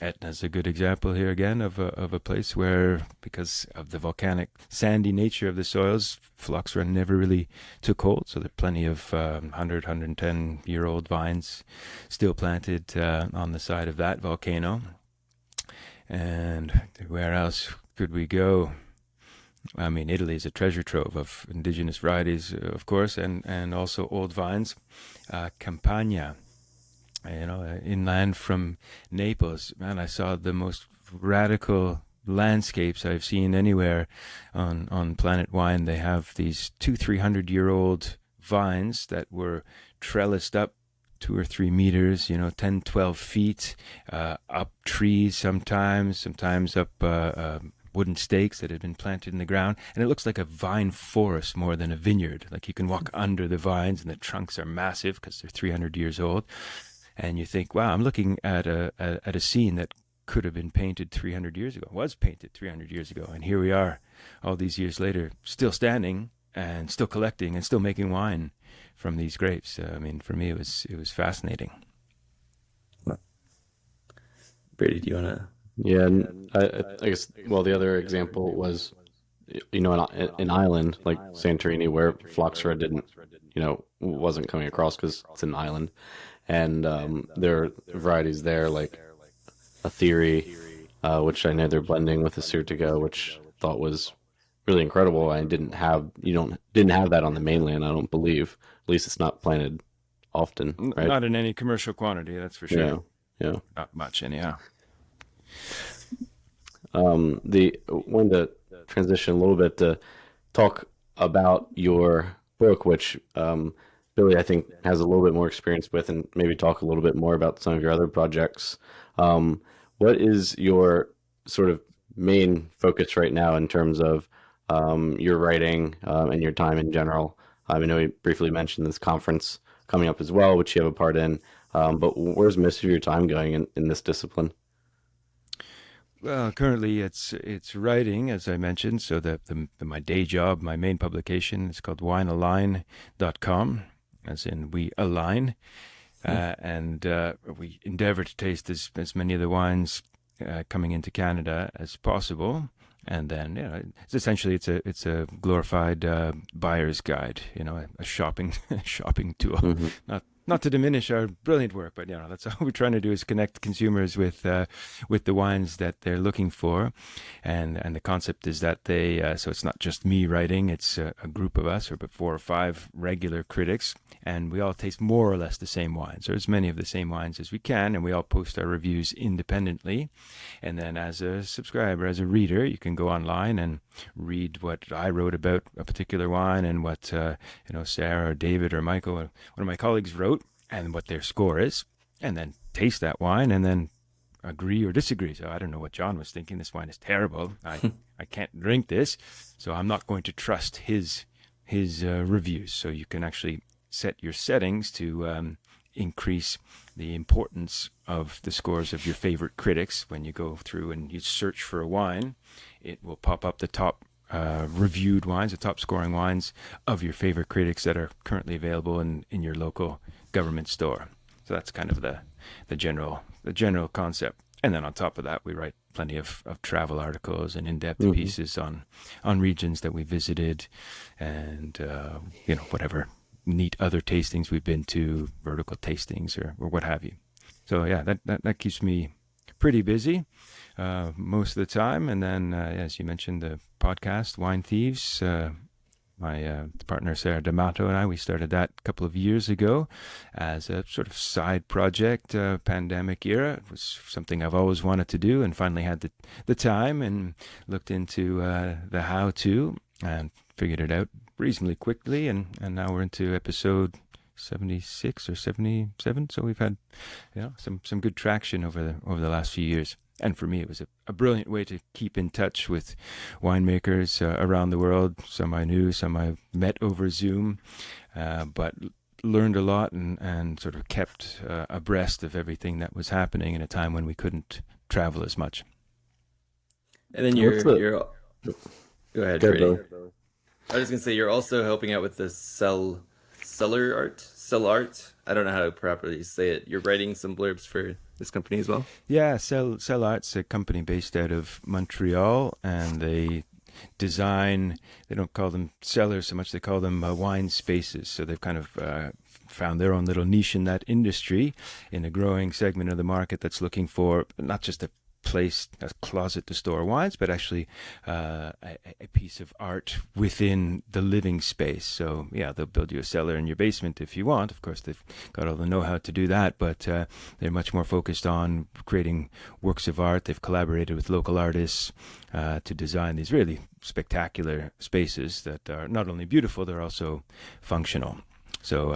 Etna is a good example here again of a place where, because of the volcanic sandy nature of the soils, phylloxera never really took hold. So there are plenty of 100, 110-year-old vines still planted on the side of that volcano. And where else could we go? I mean, Italy is a treasure trove of indigenous varieties, of course, and also old vines. Campania, inland from Naples, man, I saw the most radical landscapes I've seen anywhere on Planet Wine. They have these 200-300-year-old vines that were trellised up 2 or 3 meters, 10, 12 feet, up trees sometimes up wooden stakes that had been planted in the ground. And it looks like a vine forest more than a vineyard. Like you can walk under the vines, and the trunks are massive because they're 300 years old. And you think, wow, I'm looking at a scene that could have been painted 300 years ago, was painted 300 years ago. And here we are, all these years later, still standing and still collecting and still making wine from these grapes. I mean, for me, it was fascinating. Brady, do you want to? Yeah, and I guess, well, the other example was, an island like Santorini where phylloxera didn't, wasn't coming across because it's an island. And there are varieties there like a theory, which I know they're blending with a Assyrtiko, which I thought was really incredible. I didn't have that on the mainland, I don't believe. At least it's not planted often, right? Not in any commercial quantity, that's for sure. Yeah. Not much, anyhow. Wanted to transition a little bit to talk about your book, which Billy, I think, has a little bit more experience with, and maybe talk a little bit more about some of your other projects. What is your sort of main focus right now in terms of your writing and your time in general? I know we briefly mentioned this conference coming up as well, which you have a part in, but where's most of your time going in this discipline? Well, currently it's writing, as I mentioned. So my day job, my main publication, is called winealign.com, as in we align, and we endeavor to taste as many of the wines coming into Canada as possible. And then, it's essentially it's a glorified buyer's guide, a shopping tool. Mm-hmm. Not to diminish our brilliant work, but that's all we're trying to do is connect consumers with the wines that they're looking for, and the concept is that they so it's not just me writing; it's a group of us, or about 4 or 5 regular critics, and we all taste more or less the same wines, or as many of the same wines as we can, and we all post our reviews independently. And then, as a subscriber, as a reader, you can go online and read what I wrote about a particular wine, and what Sarah or David or Michael or one of my colleagues wrote, and what their score is, and then taste that wine, and then agree or disagree. So I don't know what John was thinking. This wine is terrible. I can't drink this, so I'm not going to trust his reviews. So you can actually set your settings to increase the importance of the scores of your favorite critics. When you go through and you search for a wine, it will pop up the top reviewed wines, the top scoring wines of your favorite critics that are currently available in your local government store. So that's kind of the general concept. And then on top of that, we write plenty of travel articles and in-depth pieces on regions that we visited, and whatever neat other tastings we've been to, vertical tastings or what have you. So that keeps me pretty busy most of the time. And then, as you mentioned, the podcast, Wine Thieves, my partner Sarah D'Amato and I, we started that a couple of years ago as a sort of side project, pandemic era. It was something I've always wanted to do, and finally had the time, and looked into the how-to and figured it out reasonably quickly. And now we're into episode 76 or 77. So we've had some good traction over the last few years. And for me, it was a brilliant way to keep in touch with winemakers around the world. Some I knew, some I met over Zoom, but learned a lot and sort of kept abreast of everything that was happening in a time when we couldn't travel as much. And then you're go ahead, Brady. I was just gonna say you're also helping out with the cell art. I don't know how to properly say it. You're writing some blurbs for this company as well? Yeah, Cell Art's a company based out of Montreal, and they design, they don't call them cellars so much, they call them wine spaces. So they've kind of found their own little niche in that industry, in a growing segment of the market that's looking for not just a place, a closet to store wines, but actually a piece of art within the living space. So they'll build you a cellar in your basement if you want. Of course, they've got all the know-how to do that, but they're much more focused on creating works of art. They've collaborated with local artists to design these really spectacular spaces that are not only beautiful, they're also functional. So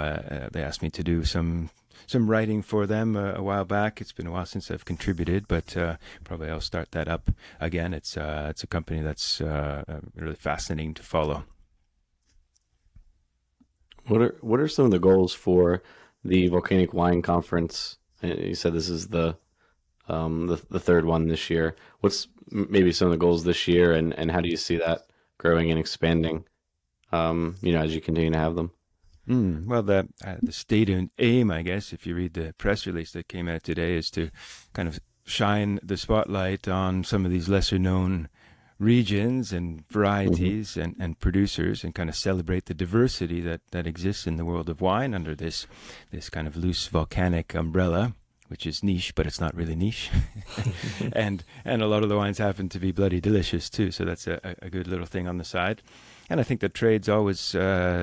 they asked me to do some writing for them a while back. It's been a while since I've contributed, but probably I'll start that up again. It's a company that's really fascinating to follow. What are some of the goals for the Volcanic Wine Conference? You said this is the third one this year. What's maybe some of the goals this year, and how do you see that growing and expanding? As you continue to have them. Well, the stated aim, I guess, if you read the press release that came out today, is to kind of shine the spotlight on some of these lesser known regions and varieties and producers, and kind of celebrate the diversity that exists in the world of wine under this kind of loose volcanic umbrella, which is niche, but it's not really niche. and a lot of the wines happen to be bloody delicious too, so that's a good little thing on the side. And I think the trade's always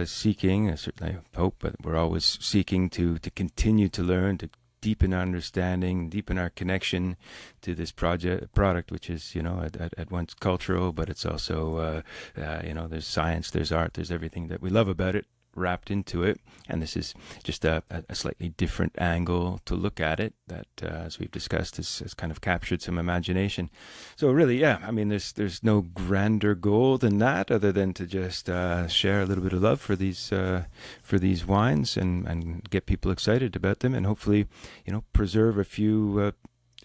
seeking, I certainly hope, but we're always seeking to continue to learn, to deepen our understanding, deepen our connection to this product, which is, at once cultural, but it's also, there's science, there's art, there's everything that we love about it wrapped into it. And this is just a slightly different angle to look at it that, as we've discussed, has kind of captured some imagination. So really, there's no grander goal than that, other than to just share a little bit of love for these wines and get people excited about them, and hopefully, preserve a few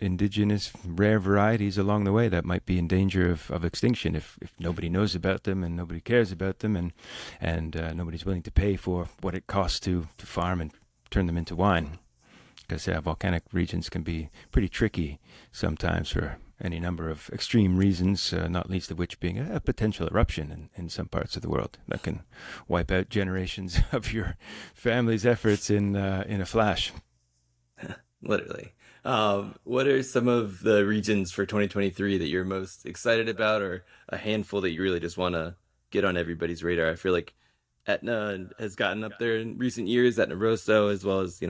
indigenous rare varieties along the way that might be in danger of extinction if nobody knows about them and nobody cares about them and nobody's willing to pay for what it costs to farm and turn them into wine. Because volcanic regions can be pretty tricky sometimes for any number of extreme reasons, not least of which being a potential eruption in some parts of the world that can wipe out generations of your family's efforts in a flash. Literally. What are some of the regions for 2023 that you're most excited about, or a handful that you really just want to get on everybody's radar? I feel like Etna has gotten up there in recent years, Etna Rosso, as well as,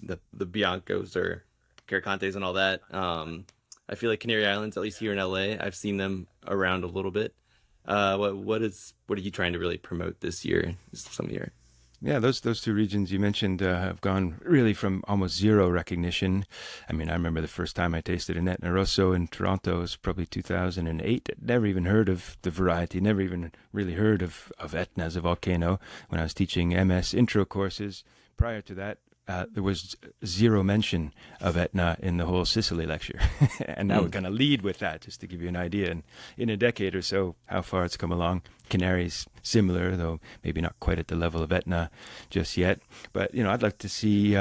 the Biancos or Caracantes and all that. I feel like Canary Islands, at least here in LA, I've seen them around a little bit. What are you trying to really promote this year? Some of your Yeah, those two regions you mentioned have gone really from almost zero recognition. I mean, I remember the first time I tasted an Etna Rosso in Toronto was probably 2008. I'd never even heard of the variety, never even really heard of Etna as a volcano when I was teaching MS intro courses. Prior to that, there was zero mention of Etna in the whole Sicily lecture. And now we're going to lead with that, just to give you an idea. And in a decade or so, how far it's come along. Canary's similar, though maybe not quite at the level of Etna just yet. But, I'd like to see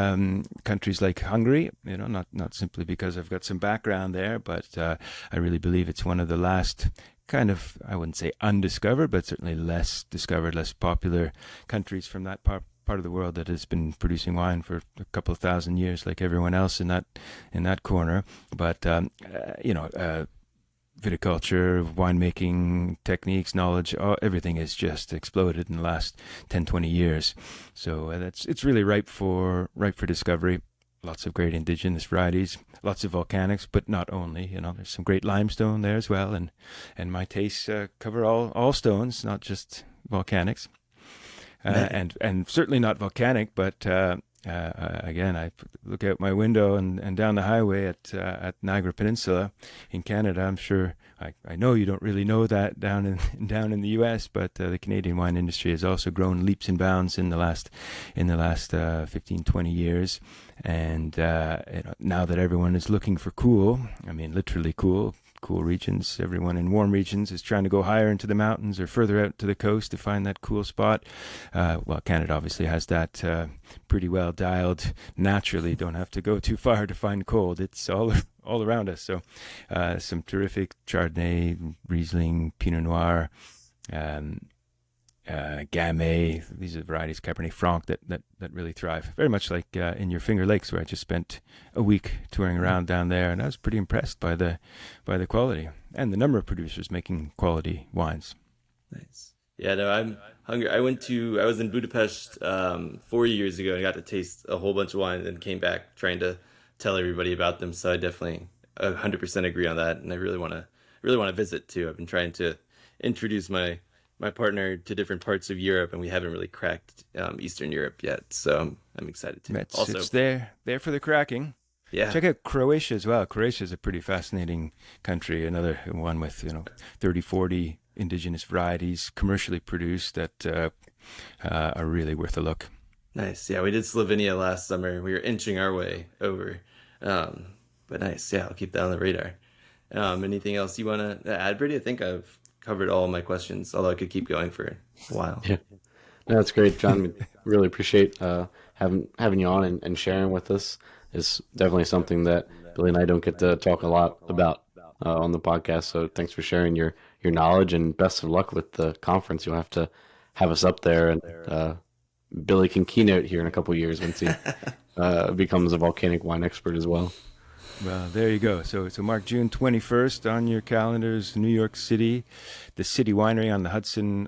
countries like Hungary, not simply because I've got some background there, but I really believe it's one of the last kind of, I wouldn't say undiscovered, but certainly less discovered, less popular countries from that part of the world that has been producing wine for a couple of thousand years, like everyone else in that corner. But viticulture, winemaking techniques, knowledge, everything has just exploded in the last 10, 20 years. So it's really ripe for discovery. Lots of great indigenous varieties, lots of volcanics, but not only. There's some great limestone there as well, and my tastes cover all stones, not just volcanics. And certainly not volcanic, but again, I look out my window and down the highway at Niagara Peninsula in Canada. I'm sure I know you don't really know that down in the U.S., but the Canadian wine industry has also grown leaps and bounds in the last 15, 20 years. And now that everyone is looking for cool, I mean literally cool regions. Everyone in warm regions is trying to go higher into the mountains or further out to the coast to find that cool spot. Well, Canada obviously has that pretty well dialed naturally. Don't have to go too far to find cold. It's all around us. So some terrific Chardonnay, Riesling, Pinot Noir, Gamay. These are varieties, Cabernet Franc, that really thrive. Very much like in your Finger Lakes, where I just spent a week touring around down there, and I was pretty impressed by the quality and the number of producers making quality wines. Nice. Yeah, no, I'm hungry. I was in Budapest 4 years ago and got to taste a whole bunch of wines and came back trying to tell everybody about them. So I definitely 100% agree on that, and I really want to visit too. I've been trying to introduce my partner to different parts of Europe, and we haven't really cracked Eastern Europe yet. So I'm excited to. It's there for the cracking. Yeah. Check out Croatia as well. Croatia is a pretty fascinating country. Another one with 30, 40 indigenous varieties commercially produced that are really worth a look. Nice. Yeah, we did Slovenia last summer. We were inching our way over. But nice. Yeah, I'll keep that on the radar. Anything else you want to add, Brady? I think I've covered all my questions, although I could keep going for a while. Yeah, no, that's great, John. We really appreciate having you on and sharing with us. It's definitely something that Billy and I don't get to talk a lot about on the podcast. So thanks for sharing your knowledge, and best of luck with the conference. You'll have to have us up there, and Billy can keynote here in a couple of years once he becomes a volcanic wine expert as well. Well, there you go. So mark June 21st on your calendars, New York City, the City Winery on the Hudson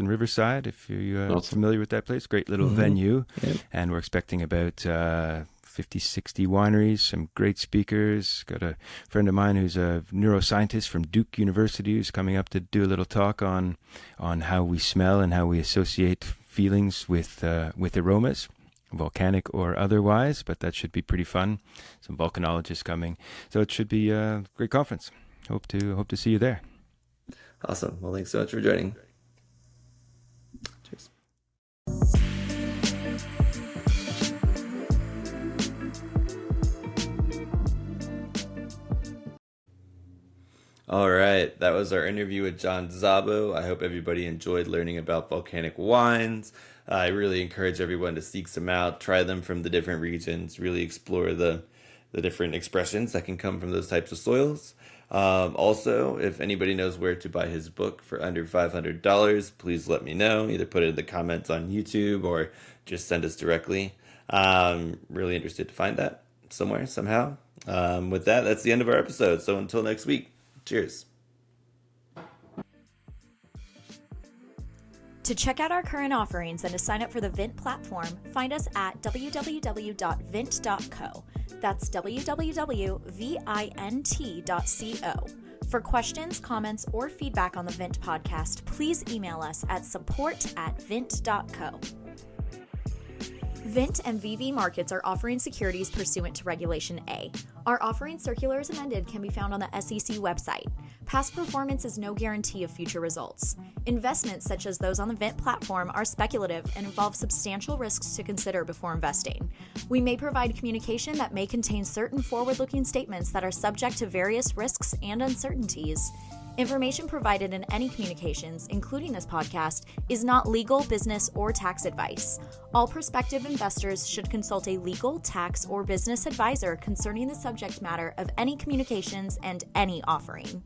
Riverside. If you're familiar with that place, great little venue. Yep. And we're expecting about 50, 60 wineries, some great speakers. Got a friend of mine who's a neuroscientist from Duke University who's coming up to do a little talk on how we smell and how we associate feelings with aromas, volcanic or otherwise, but that should be pretty fun. Some volcanologists coming, so it should be a great conference. Hope to see you there. Awesome. Well, thanks so much for joining. Cheers. All right, that was our interview with John Szabo. I hope everybody enjoyed learning about volcanic wines. I really encourage everyone to seek some out, try them from the different regions, really explore the different expressions that can come from those types of soils. Also, if anybody knows where to buy his book for under $500, please let me know. Either put it in the comments on YouTube or just send us directly. Really interested to find that somewhere, somehow. With that, that's the end of our episode. So until next week, cheers. To check out our current offerings and to sign up for the Vint platform, find us at www.vint.co. That's www.vint.co. For questions, comments, or feedback on the Vint podcast, please email us at support@vint.co. Vint and VV Markets are offering securities pursuant to Regulation A. Our offering circular as amended can be found on the SEC website. Past performance is no guarantee of future results. Investments such as those on the Vint platform are speculative and involve substantial risks to consider before investing. We may provide communication that may contain certain forward-looking statements that are subject to various risks and uncertainties. Information provided in any communications, including this podcast, is not legal, business, or tax advice. All prospective investors should consult a legal, tax, or business advisor concerning the subject matter of any communications and any offering.